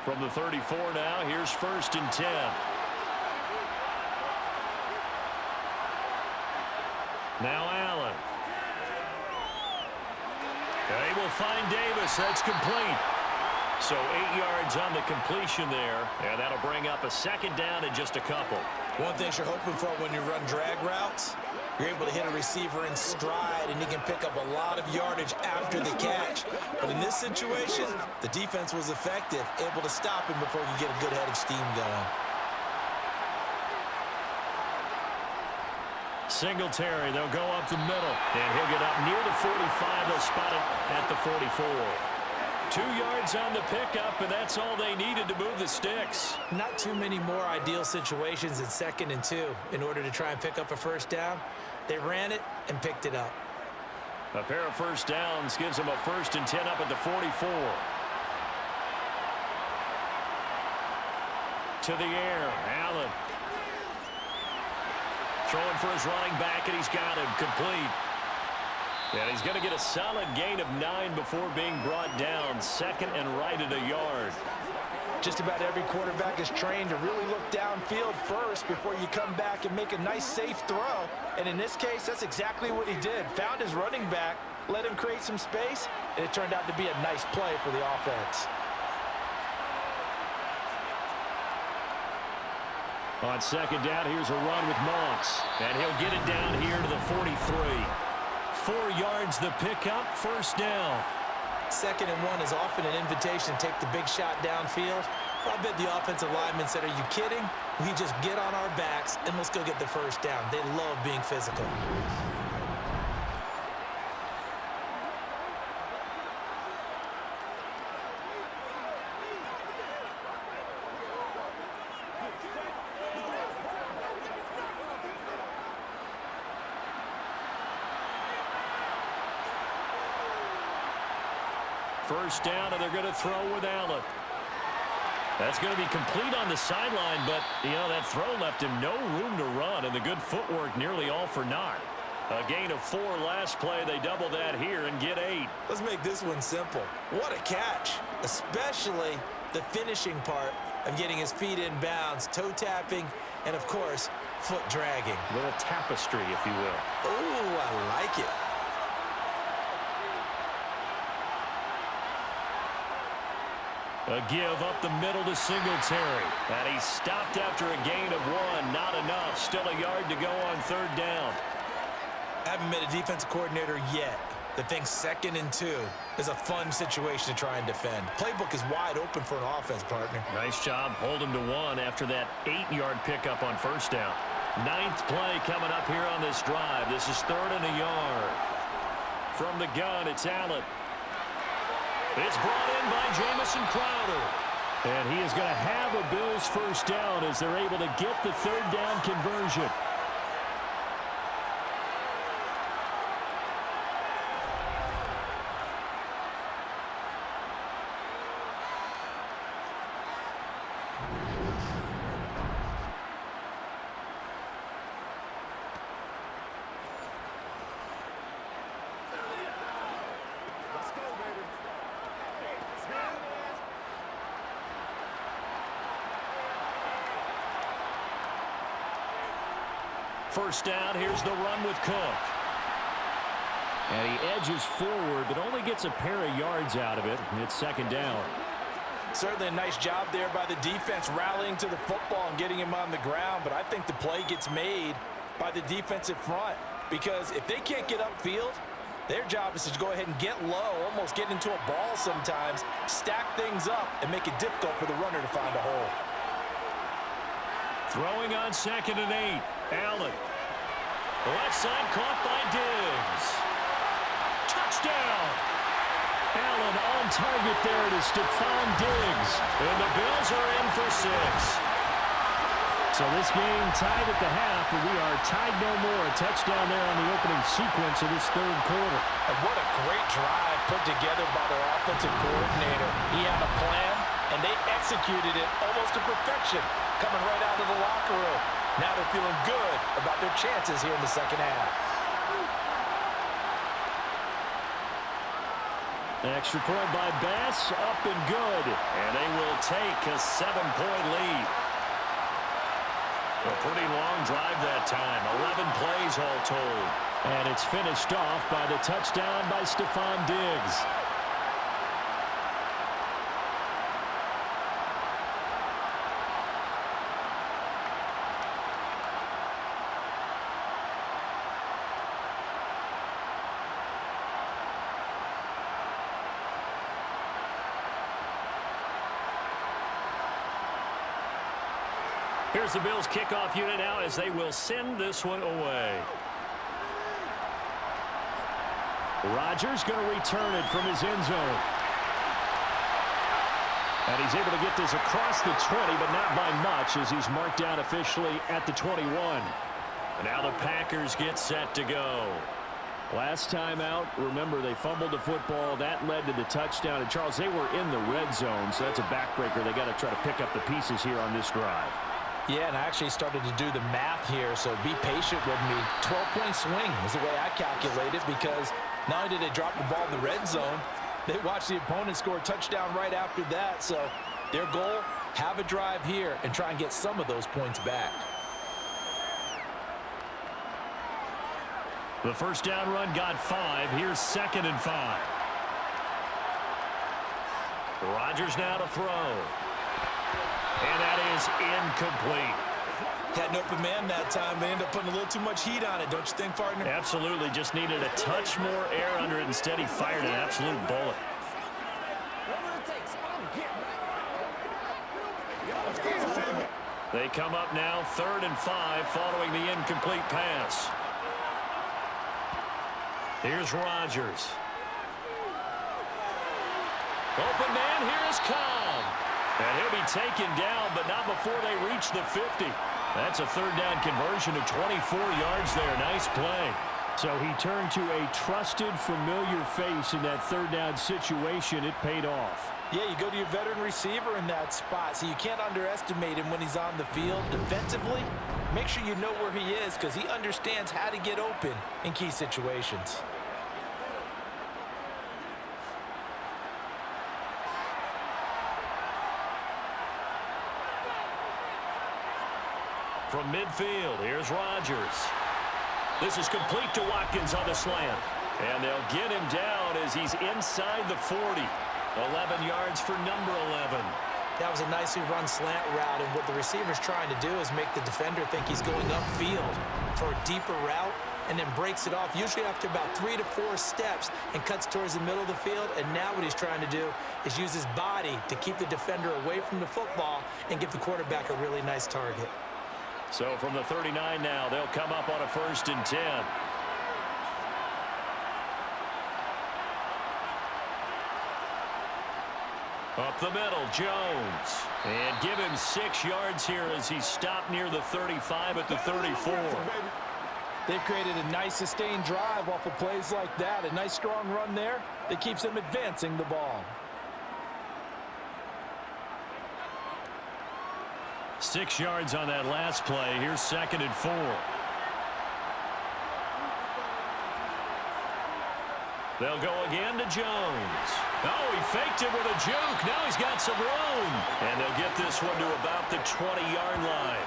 From the 34 now, here's 1st and 10. Now Allen. They will find Davis. That's complete. So 8 yards on the completion there, and that'll bring up a 2nd down and just a couple. One thing you're hoping for when you run drag routes, you're able to hit a receiver in stride, and he can pick up a lot of yardage after the catch. But in this situation, the defense was effective, able to stop him before you get a good head of steam going. Singletary, they'll go up the middle, and he'll get up near the 45. They'll spot it at the 44. 2 yards on the pickup, and that's all they needed to move the sticks. Not too many more ideal situations in 2nd and 2 in order to try and pick up a first down. They ran it and picked it up. A pair of first downs gives them a 1st and 10 up at the 44. To the air, Allen. Throwing for his running back, and he's got him complete. And he's going to get a solid gain of 9 before being brought down. 2nd and right at a yard. Just about every quarterback is trained to really look downfield first before you come back and make a nice, safe throw. And in this case, that's exactly what he did. Found his running back, let him create some space, and it turned out to be a nice play for the offense. On 2nd down, here's a run with Moss. And he'll get it down here to the 43. 4 yards the pickup, 1st down. 2nd and 1 is often an invitation to take the big shot downfield. I bet the offensive lineman said, are you kidding? We just get on our backs and let's go get the 1st down. They love being physical. First down, and they're going to throw with Allen. That's going to be complete on the sideline, but, you know, that throw left him no room to run, and the good footwork nearly all for naught. A gain of 4 last play. They double that here and get 8. Let's make this one simple. What a catch, especially the finishing part of getting his feet in bounds, toe tapping, and, of course, foot dragging. A little tapestry, if you will. Oh, I like it. A give up the middle to Singletary. And he stopped after a gain of 1. Not enough. Still a yard to go on 3rd down. I haven't met a defensive coordinator yet that thinks 2nd and 2 is a fun situation to try and defend. Playbook is wide open for an offense, partner. Nice job. Hold him to 1 after that 8-yard pickup on 1st down. 9th play coming up here on this drive. This is 3rd and a yard. From the gun, it's Allen. It's brought in by Jamison Crowder. And he is going to have a Bills 1st down as they're able to get the 3rd down conversion. First down, here's the run with Cook. And he edges forward, but only gets a pair of yards out of it. It's 2nd down. Certainly a nice job there by the defense, rallying to the football and getting him on the ground. But I think the play gets made by the defensive front, because if they can't get upfield, their job is to go ahead and get low, almost get into a ball sometimes, stack things up, and make it difficult for the runner to find a hole. Throwing on 2nd and 8. Allen. Left side caught by Diggs. Touchdown! Allen on target there to Stephon Diggs. And the Bills are in for 6. So this game tied at the half, and we are tied no more. A touchdown there on the opening sequence of this 3rd quarter. And what a great drive put together by their offensive coordinator. He had a plan, and they executed it almost to perfection, coming right out of the locker room. Now they're feeling good about their chances here in the 2nd half. Extra point by Bass, up and good. And they will take a 7-point lead. A pretty long drive that time. 11 plays all told. And it's finished off by the touchdown by Stephon Diggs. Here's the Bills kickoff unit now as they will send this one away. Rodgers going to return it from his end zone. And he's able to get this across the 20, but not by much as he's marked down officially at the 21. And now the Packers get set to go. Last time out, remember, they fumbled the football. That led to the touchdown. And, Charles, they were in the red zone, so that's a backbreaker. They got to try to pick up the pieces here on this drive. Yeah, and I actually started to do the math here, so be patient with me. 12-point swing is the way I calculate it, because not only did they drop the ball in the red zone, they watched the opponent score a touchdown right after that. So their goal, have a drive here and try and get some of those points back. The first down run got 5. Here's 2nd and 5. Rodgers now to throw. And that is incomplete. Had an open man that time. They ended up putting a little too much heat on it, don't you think, partner? Absolutely. Just needed a touch more air under it. Instead, he fired an absolute bullet. They come up now 3rd and 5 following the incomplete pass. Here's Rodgers. Open man, here is Cobb. And he'll be taken down, but not before they reach the 50. That's a 3rd down conversion of 24 yards there. Nice play. So he turned to a trusted, familiar face in that 3rd down situation. It paid off. Yeah, you go to your veteran receiver in that spot, so you can't underestimate him when he's on the field. Defensively, make sure you know where he is, because he understands how to get open in key situations. From midfield, here's Rodgers. This is complete to Watkins on the slant. And they'll get him down as he's inside the 40. 11 yards for number 11. That was a nicely run slant route, and what the receiver's trying to do is make the defender think he's going upfield for a deeper route, and then breaks it off, usually after about 3 to 4 steps, and cuts towards the middle of the field. And now what he's trying to do is use his body to keep the defender away from the football and give the quarterback a really nice target. So from the 39 now, they'll come up on a 1st and 10. Up the middle, Jones. And give him 6 yards here as he's stopped near the 35 at the 34. They've created a nice sustained drive off of plays like that. A nice strong run there that keeps them advancing the ball. 6 yards on that last play. Here's 2nd and 4. They'll go again to Jones. Oh, he faked it with a juke. Now he's got some room. And they'll get this one to about the 20-yard line.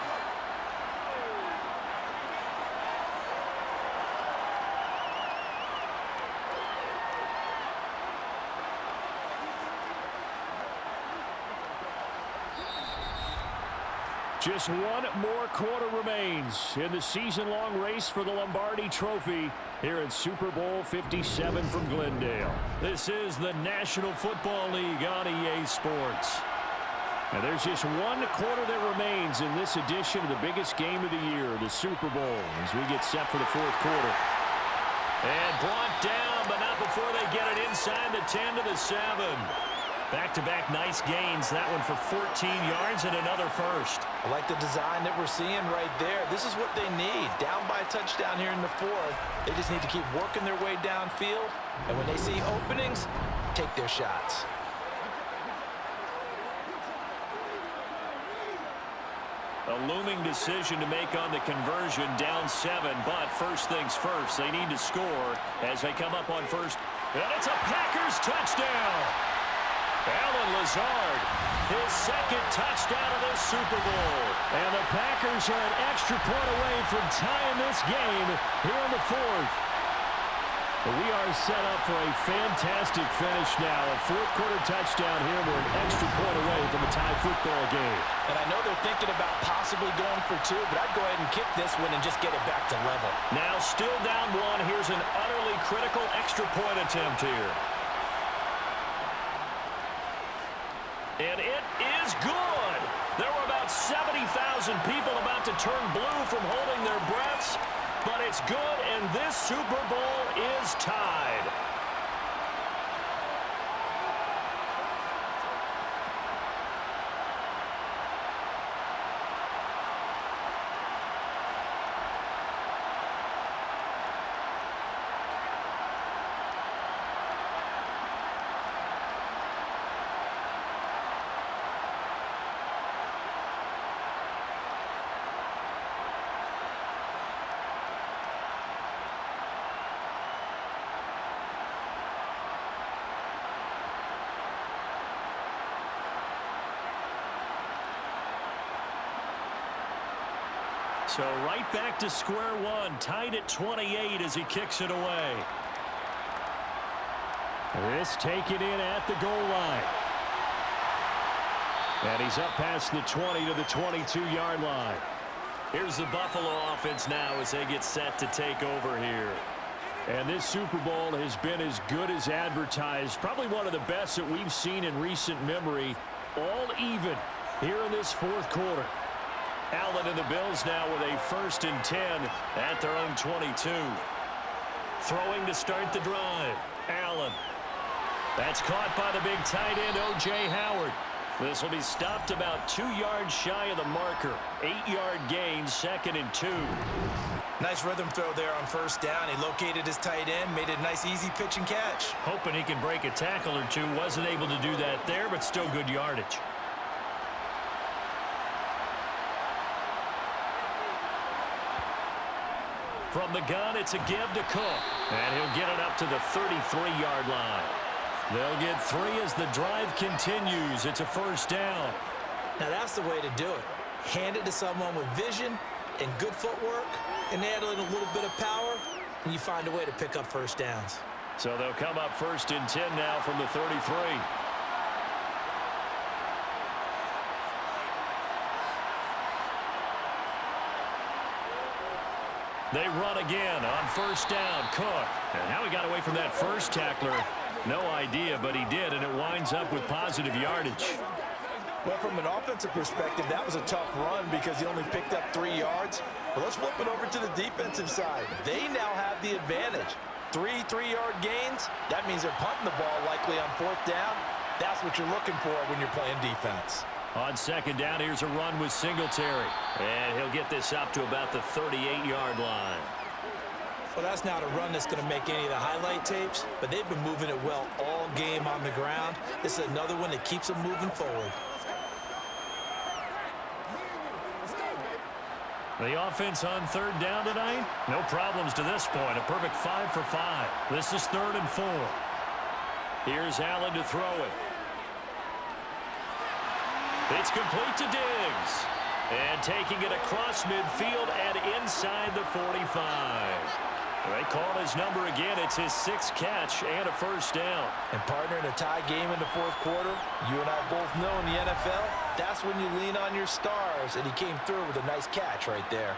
Just one more quarter remains in the season-long race for the Lombardi Trophy here in Super Bowl 57 from Glendale. This is the National Football League on EA Sports. Now there's just one quarter that remains in this edition of the biggest game of the year, the Super Bowl, as we get set for the 4th quarter. And brought down, but not before they get it inside the 10 to the 7. Back-to-back nice gains. That one for 14 yards and another first. I like the design that we're seeing right there. This is what they need. Down by a touchdown here in the 4th. They just need to keep working their way downfield. And when they see openings, take their shots. A looming decision to make on the conversion, down 7. But first things first, they need to score as they come up on 1st. And it's a Packers touchdown. Allen Lazard, his 2nd touchdown of this Super Bowl. And the Packers are an extra point away from tying this game here in the 4th. But we are set up for a fantastic finish now. A 4th quarter touchdown here. We're an extra point away from a tie football game. And I know they're thinking about possibly going for 2, but I'd go ahead and kick this one and just get it back to level. Now still down 1. Here's an utterly critical extra point attempt here. And it is good. There were about 70,000 people about to turn blue from holding their breaths, but it's good, and this Super Bowl is tied. So right back to square one, tied at 28 as he kicks it away. This taken in at the goal line. And he's up past the 20 to the 22-yard line. Here's the Buffalo offense now as they get set to take over here. And this Super Bowl has been as good as advertised. Probably one of the best that we've seen in recent memory. All even here in this fourth quarter. Allen and the Bills now with a 1st and 10 at their own 22. Throwing to start the drive. Allen. That's caught by the big tight end, O.J. Howard. This will be stopped about 2 yards shy of the marker. 8-yard gain, 2nd and 2. Nice rhythm throw there on 1st down. He located his tight end, made it a nice easy pitch and catch. Hoping he can break a tackle or two. Wasn't able to do that there, but still good yardage. From the gun, it's a give to Cook. And he'll get it up to the 33-yard line. They'll get 3 as the drive continues. It's a 1st down. Now that's the way to do it. Hand it to someone with vision and good footwork, and add in a little bit of power, and you find a way to pick up 1st downs. So they'll come up 1st and 10 now from the 33. They run again on 1st down. Cook. And how he got away from that first tackler, no idea, but he did, and it winds up with positive yardage. Well, from an offensive perspective, that was a tough run because he only picked up 3 yards. But let's flip it over to the defensive side. They now have the advantage. 3 3-yard gains, that means they're punting the ball likely on 4th down. That's what you're looking for when you're playing defense. On 2nd down, here's a run with Singletary. And he'll get this up to about the 38-yard line. Well, that's not a run that's going to make any of the highlight tapes, but they've been moving it well all game on the ground. This is another one that keeps them moving forward. The offense on 3rd down tonight, no problems to this point. A perfect 5 for 5. This is 3rd and 4. Here's Allen to throw it. It's complete to Diggs. And taking it across midfield and inside the 45. They call his number again. It's his 6th catch and a 1st down. And partner, in a tie game in the 4th quarter, you and I both know in the NFL, that's when you lean on your stars. And he came through with a nice catch right there.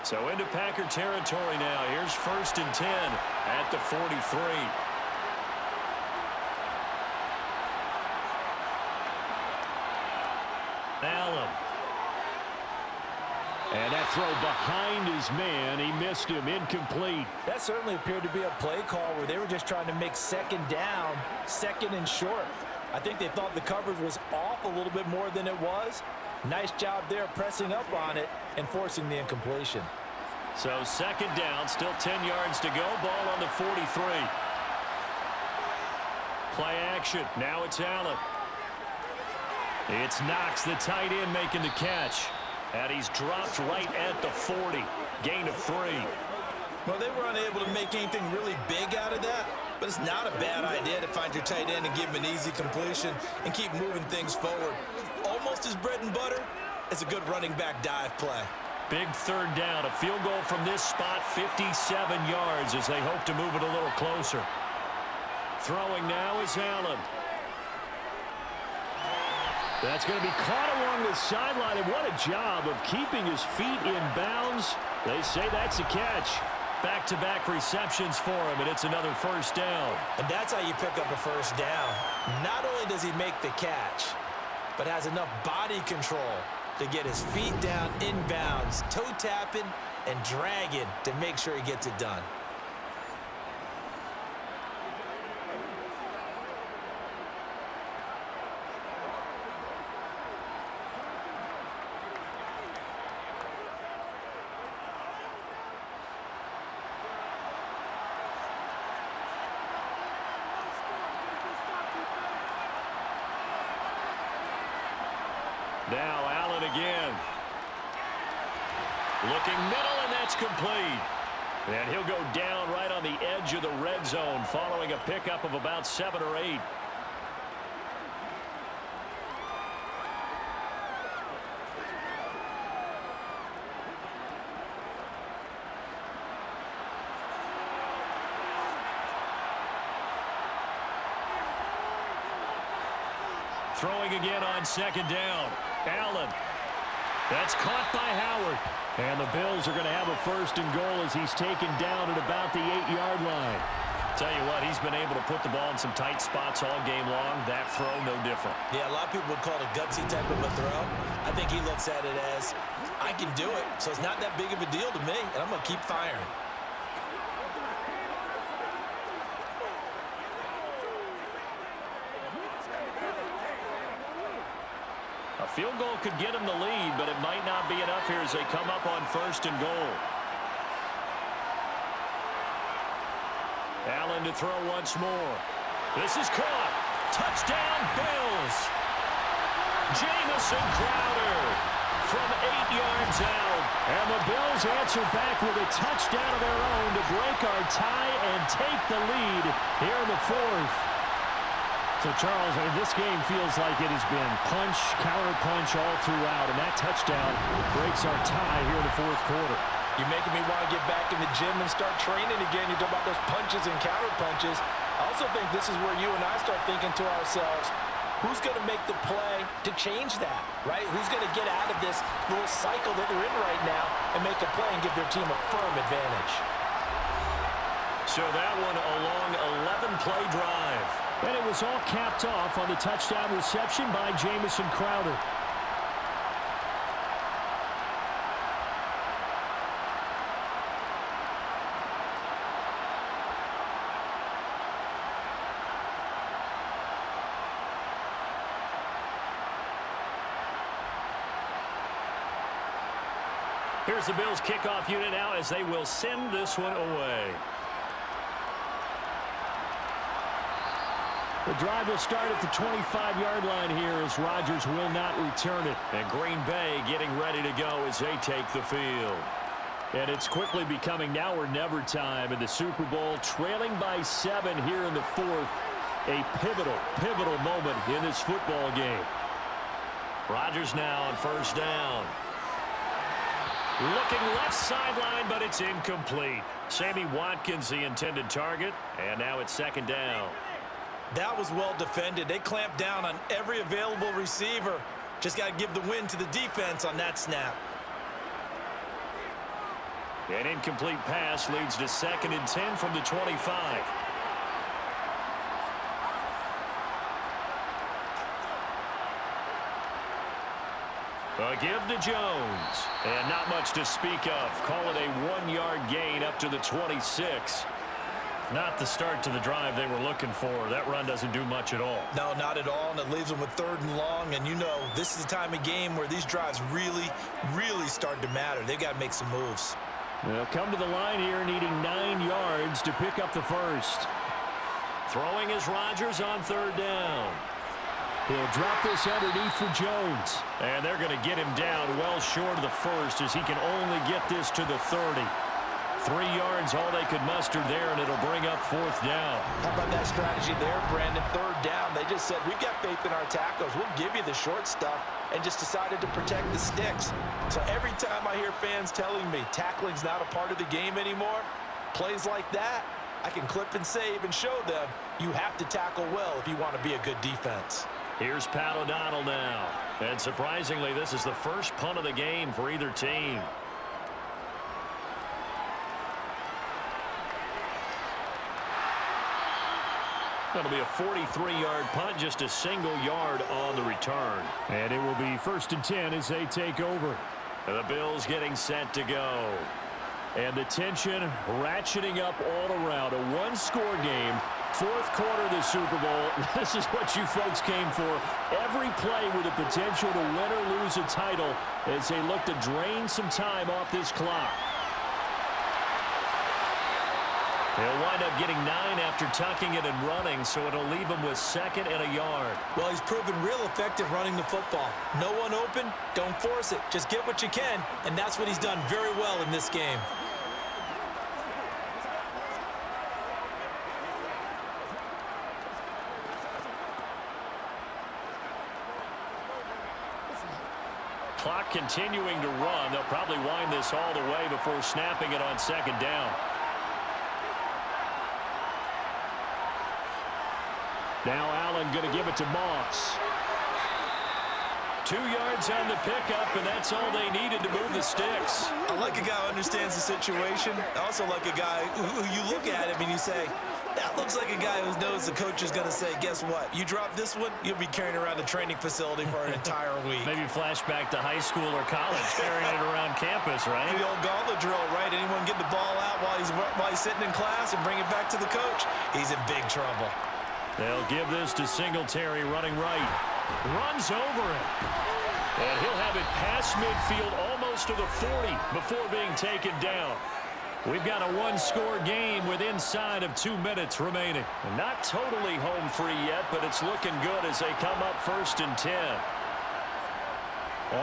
So into Packer territory now. Here's 1st and 10 at the 43. Allen. And that throw behind his man. He missed him. Incomplete. That certainly appeared to be a play call where they were just trying to make 2nd down, 2nd and short. I think they thought the coverage was off a little bit more than it was. Nice job there pressing up on it and forcing the incompletion. So 2nd down, still 10 yards to go. Ball on the 43. Play action. Now it's Allen. It's Knox, the tight end, making the catch. And he's dropped right at the 40. Gain of 3. Well, they were unable to make anything really big out of that. But it's not a bad idea to find your tight end and give him an easy completion and keep moving things forward. Almost his bread and butter is a good running back dive play. Big 3rd down. A field goal from this spot, 57 yards as they hope to move it a little closer. Throwing now is Allen. That's going to be caught along the sideline, and what a job of keeping his feet in bounds. They say that's a catch. Back-to-back receptions for him, and it's another 1st down. And that's how you pick up a 1st down. Not only does he make the catch, but has enough body control to get his feet down inbounds, toe tapping and dragging to make sure he gets it done. Now Allen again. Looking middle, and that's complete. And he'll go down right on the edge of the red zone following a pickup of about 7 or 8. Throwing again on second down. Allen. That's caught by Howard. And the Bills are going to have a 1st and goal as he's taken down at about the 8-yard line. Tell you what, he's been able to put the ball in some tight spots all game long. That throw, no different. Yeah, a lot of people would call it a gutsy type of a throw. I think he looks at it as, I can do it, so it's not that big of a deal to me, and I'm going to keep firing. A field goal could get him the lead, but it might not be enough here as they come up on 1st and goal. Allen to throw once more. This is caught. Touchdown, Bills. Jamison Crowder from 8 yards out. And the Bills answer back with a touchdown of their own to break our tie and take the lead here in the 4th. So, Charles, this game feels like it has been punch, counter-punch all throughout, and that touchdown breaks our tie here in the 4th quarter. You're making me want to get back in the gym and start training again. You talk about those punches and counter-punches. I also think this is where you and I start thinking to ourselves, who's going to make the play to change that, right? Who's going to get out of this little cycle that they're in right now and make a play and give their team a firm advantage? So that one a long 11-play drive. And it was all capped off on the touchdown reception by Jamison Crowder. Here's the Bills kickoff unit now as they will send this one away. The drive will start at the 25-yard line here as Rodgers will not return it. And Green Bay getting ready to go as they take the field. And it's quickly becoming now or never time in the Super Bowl, trailing by 7 here in the 4th. A pivotal moment in this football game. Rodgers now on 1st down. Looking left sideline, but it's incomplete. Sammy Watkins, the intended target, and now it's 2nd down. That was well defended. They clamped down on every available receiver. Just got to give the win to the defense on that snap. An incomplete pass leads to 2nd and 10 from the 25. A give to Jones. And not much to speak of. Call it a 1-yard gain up to the 26. Not the start to the drive they were looking for. That run doesn't do much at all. No, not at all, and it leaves them with 3rd and long. And you know, this is the time of game where these drives really start to matter. They've got to make some moves. They'll come to the line here needing 9 yards to pick up the 1st. Throwing is Rodgers on 3rd down. He'll drop this underneath for Jones. And they're going to get him down well short of the 1st as he can only get this to the 30. 3 yards, all they could muster there, and it'll bring up 4th down. How about that strategy there, Brandon? 3rd down. They just said, we've got faith in our tackles. We'll give you the short stuff, and just decided to protect the sticks. So every time I hear fans telling me tackling's not a part of the game anymore, plays like that, I can clip and save and show them you have to tackle well if you want to be a good defense. Here's Pat O'Donnell now. And surprisingly, this is the first punt of the game for either team. That'll be a 43-yard punt, just a single yard on the return. And it will be 1st and 10 as they take over. The Bills getting set to go. And the tension ratcheting up all around. A 1-score game. 4th quarter of the Super Bowl. This is what you folks came for. Every play with the potential to win or lose a title as they look to drain some time off this clock. He'll wind up getting 9 after tucking it and running, so it'll leave him with 2nd and a yard. Well, he's proven real effective running the football. No one open, don't force it. Just get what you can, and that's what he's done very well in this game. Clock continuing to run. They'll probably wind this all the way before snapping it on 2nd down. Now Allen going to give it to Moss. 2 yards on the pickup, and that's all they needed to move the sticks. I like a guy who understands the situation. I also like a guy who you look at him and you say, that looks like a guy who knows the coach is going to say, guess what? You drop this one, you'll be carrying around the training facility for an entire week. Maybe flashback to high school or college, carrying it around campus, right? The old gauntlet drill, right? Anyone get the ball out while he's sitting in class and bring it back to the coach? He's in big trouble. They'll give this to Singletary running right. Runs over it. And he'll have it past midfield almost to the 40 before being taken down. We've got a one-score game with inside of 2 minutes remaining. And not totally home free yet, but it's looking good as they come up 1st and 10.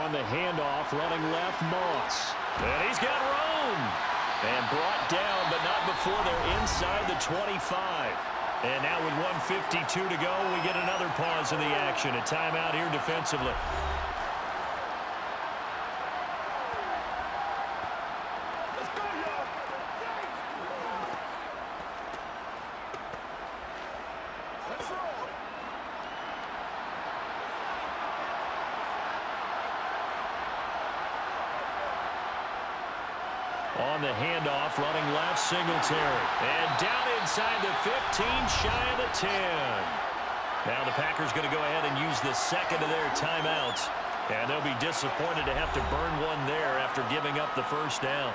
On the handoff, running left, Moss. And he's got room. And brought down, but not before they're inside the 25. And now with 1:52 to go, we get another pause in the action. A timeout here defensively. On the handoff, running left, Singletary. And down inside the 15, shy of the 10. Now the Packers going to go ahead and use the 2nd of their timeouts. And they'll be disappointed to have to burn one there after giving up the 1st down.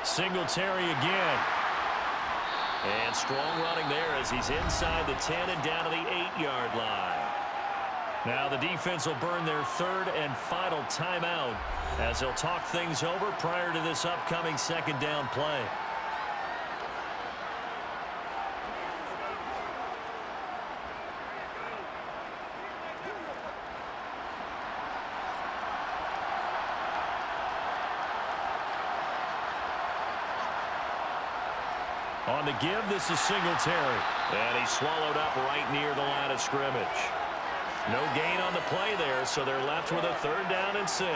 Singletary again. And strong running there as he's inside the 10 and down to the 8-yard line. Now the defense will burn their 3rd and final timeout as they'll talk things over prior to this upcoming 2nd down play. On the give, this is Singletary. And he's swallowed up right near the line of scrimmage. No gain on the play there, so they're left with a 3rd down and 6.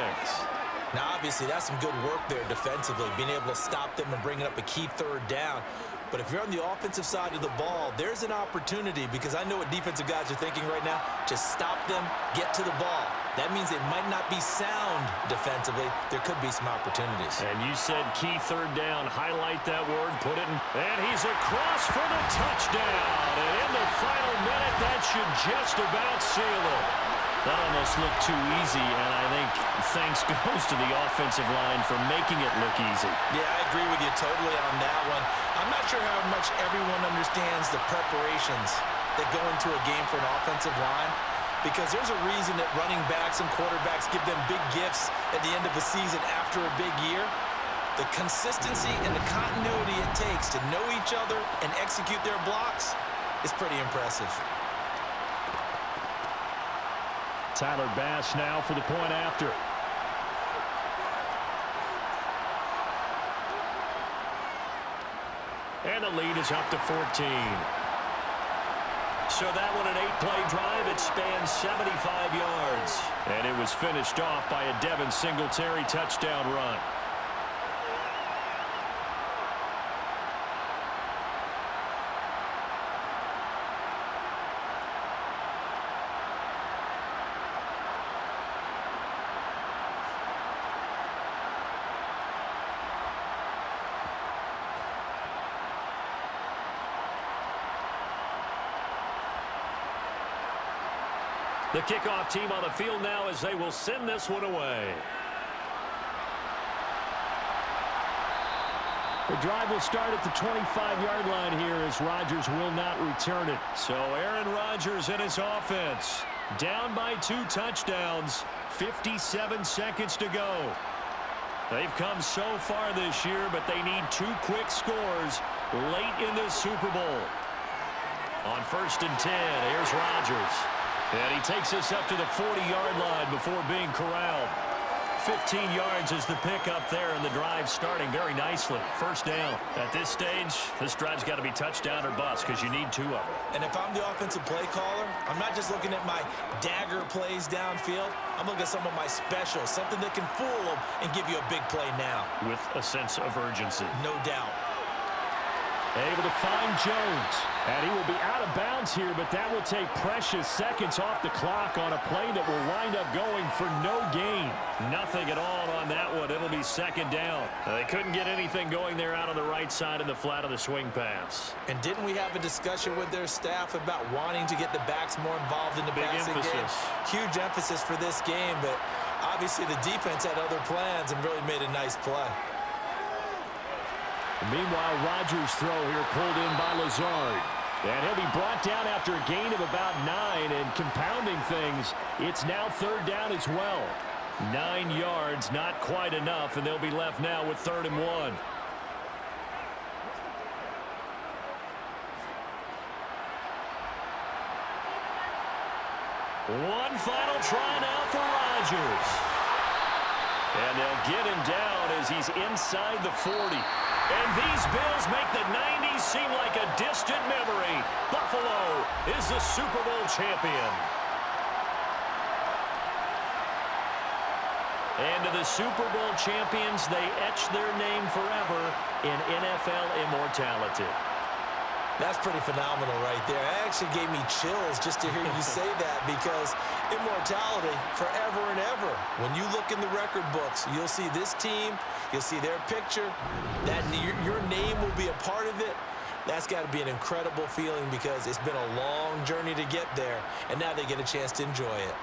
Now, obviously, that's some good work there defensively, being able to stop them and bringing up a key 3rd down. But if you're on the offensive side of the ball, there's an opportunity because I know what defensive guys are thinking right now. Just stop them, get to the ball. That means it might not be sound defensively. There could be some opportunities. And you said key 3rd down. Highlight that word. Put it in. And he's across for the touchdown. And in the final minute, that should just about seal it. That almost looked too easy, and I think thanks goes to the offensive line for making it look easy. Yeah, I agree with you totally on that one. I'm not sure how much everyone understands the preparations that go into a game for an offensive line, because there's a reason that running backs and quarterbacks give them big gifts at the end of the season after a big year. The consistency and the continuity it takes to know each other and execute their blocks is pretty impressive. Tyler Bass now for the point after. And the lead is up to 14. So that one, an 8-play drive. It spans 75 yards. And it was finished off by a Devin Singletary touchdown run. The kickoff team on the field now as they will send this one away. The drive will start at the 25-yard line here as Rodgers will not return it. So Aaron Rodgers and his offense down by 2 touchdowns, 57 seconds to go. They've come so far this year, but they need 2 quick scores late in this Super Bowl. On 1st and 10, here's Rodgers. And he takes us up to the 40-yard line before being corralled. 15 yards is the pickup there, and the drive starting very nicely. First down. At this stage, this drive's got to be touchdown or bust because you need 2 of them. And if I'm the offensive play caller, I'm not just looking at my dagger plays downfield. I'm looking at some of my specials, something that can fool them and give you a big play now. With a sense of urgency. No doubt. Able to find Jones. And he will be out of bounds here, but that will take precious seconds off the clock on a play that will wind up going for no gain. Nothing at all on that one. It'll be 2nd down. They couldn't get anything going there out on the right side in the flat of the swing pass. And didn't we have a discussion with their staff about wanting to get the backs more involved in the passing game? Huge emphasis for this game, but obviously the defense had other plans and really made a nice play. Meanwhile, Rodgers' throw here pulled in by Lazard. And he'll be brought down after a gain of about 9, and compounding things, it's now 3rd down as well. 9 yards, not quite enough, and they'll be left now with 3rd and 1. One final try now for Rodgers. And they'll get him down as he's inside the 40. And these Bills make the 90s seem like a distant memory. Buffalo is the Super Bowl champion. And to the Super Bowl champions, they etch their name forever in NFL immortality. That's pretty phenomenal right there. It actually gave me chills just to hear you say that, because immortality forever and ever. When you look in the record books, you'll see this team, you'll see their picture, that your name will be a part of it. That's got to be an incredible feeling because it's been a long journey to get there, and now they get a chance to enjoy it.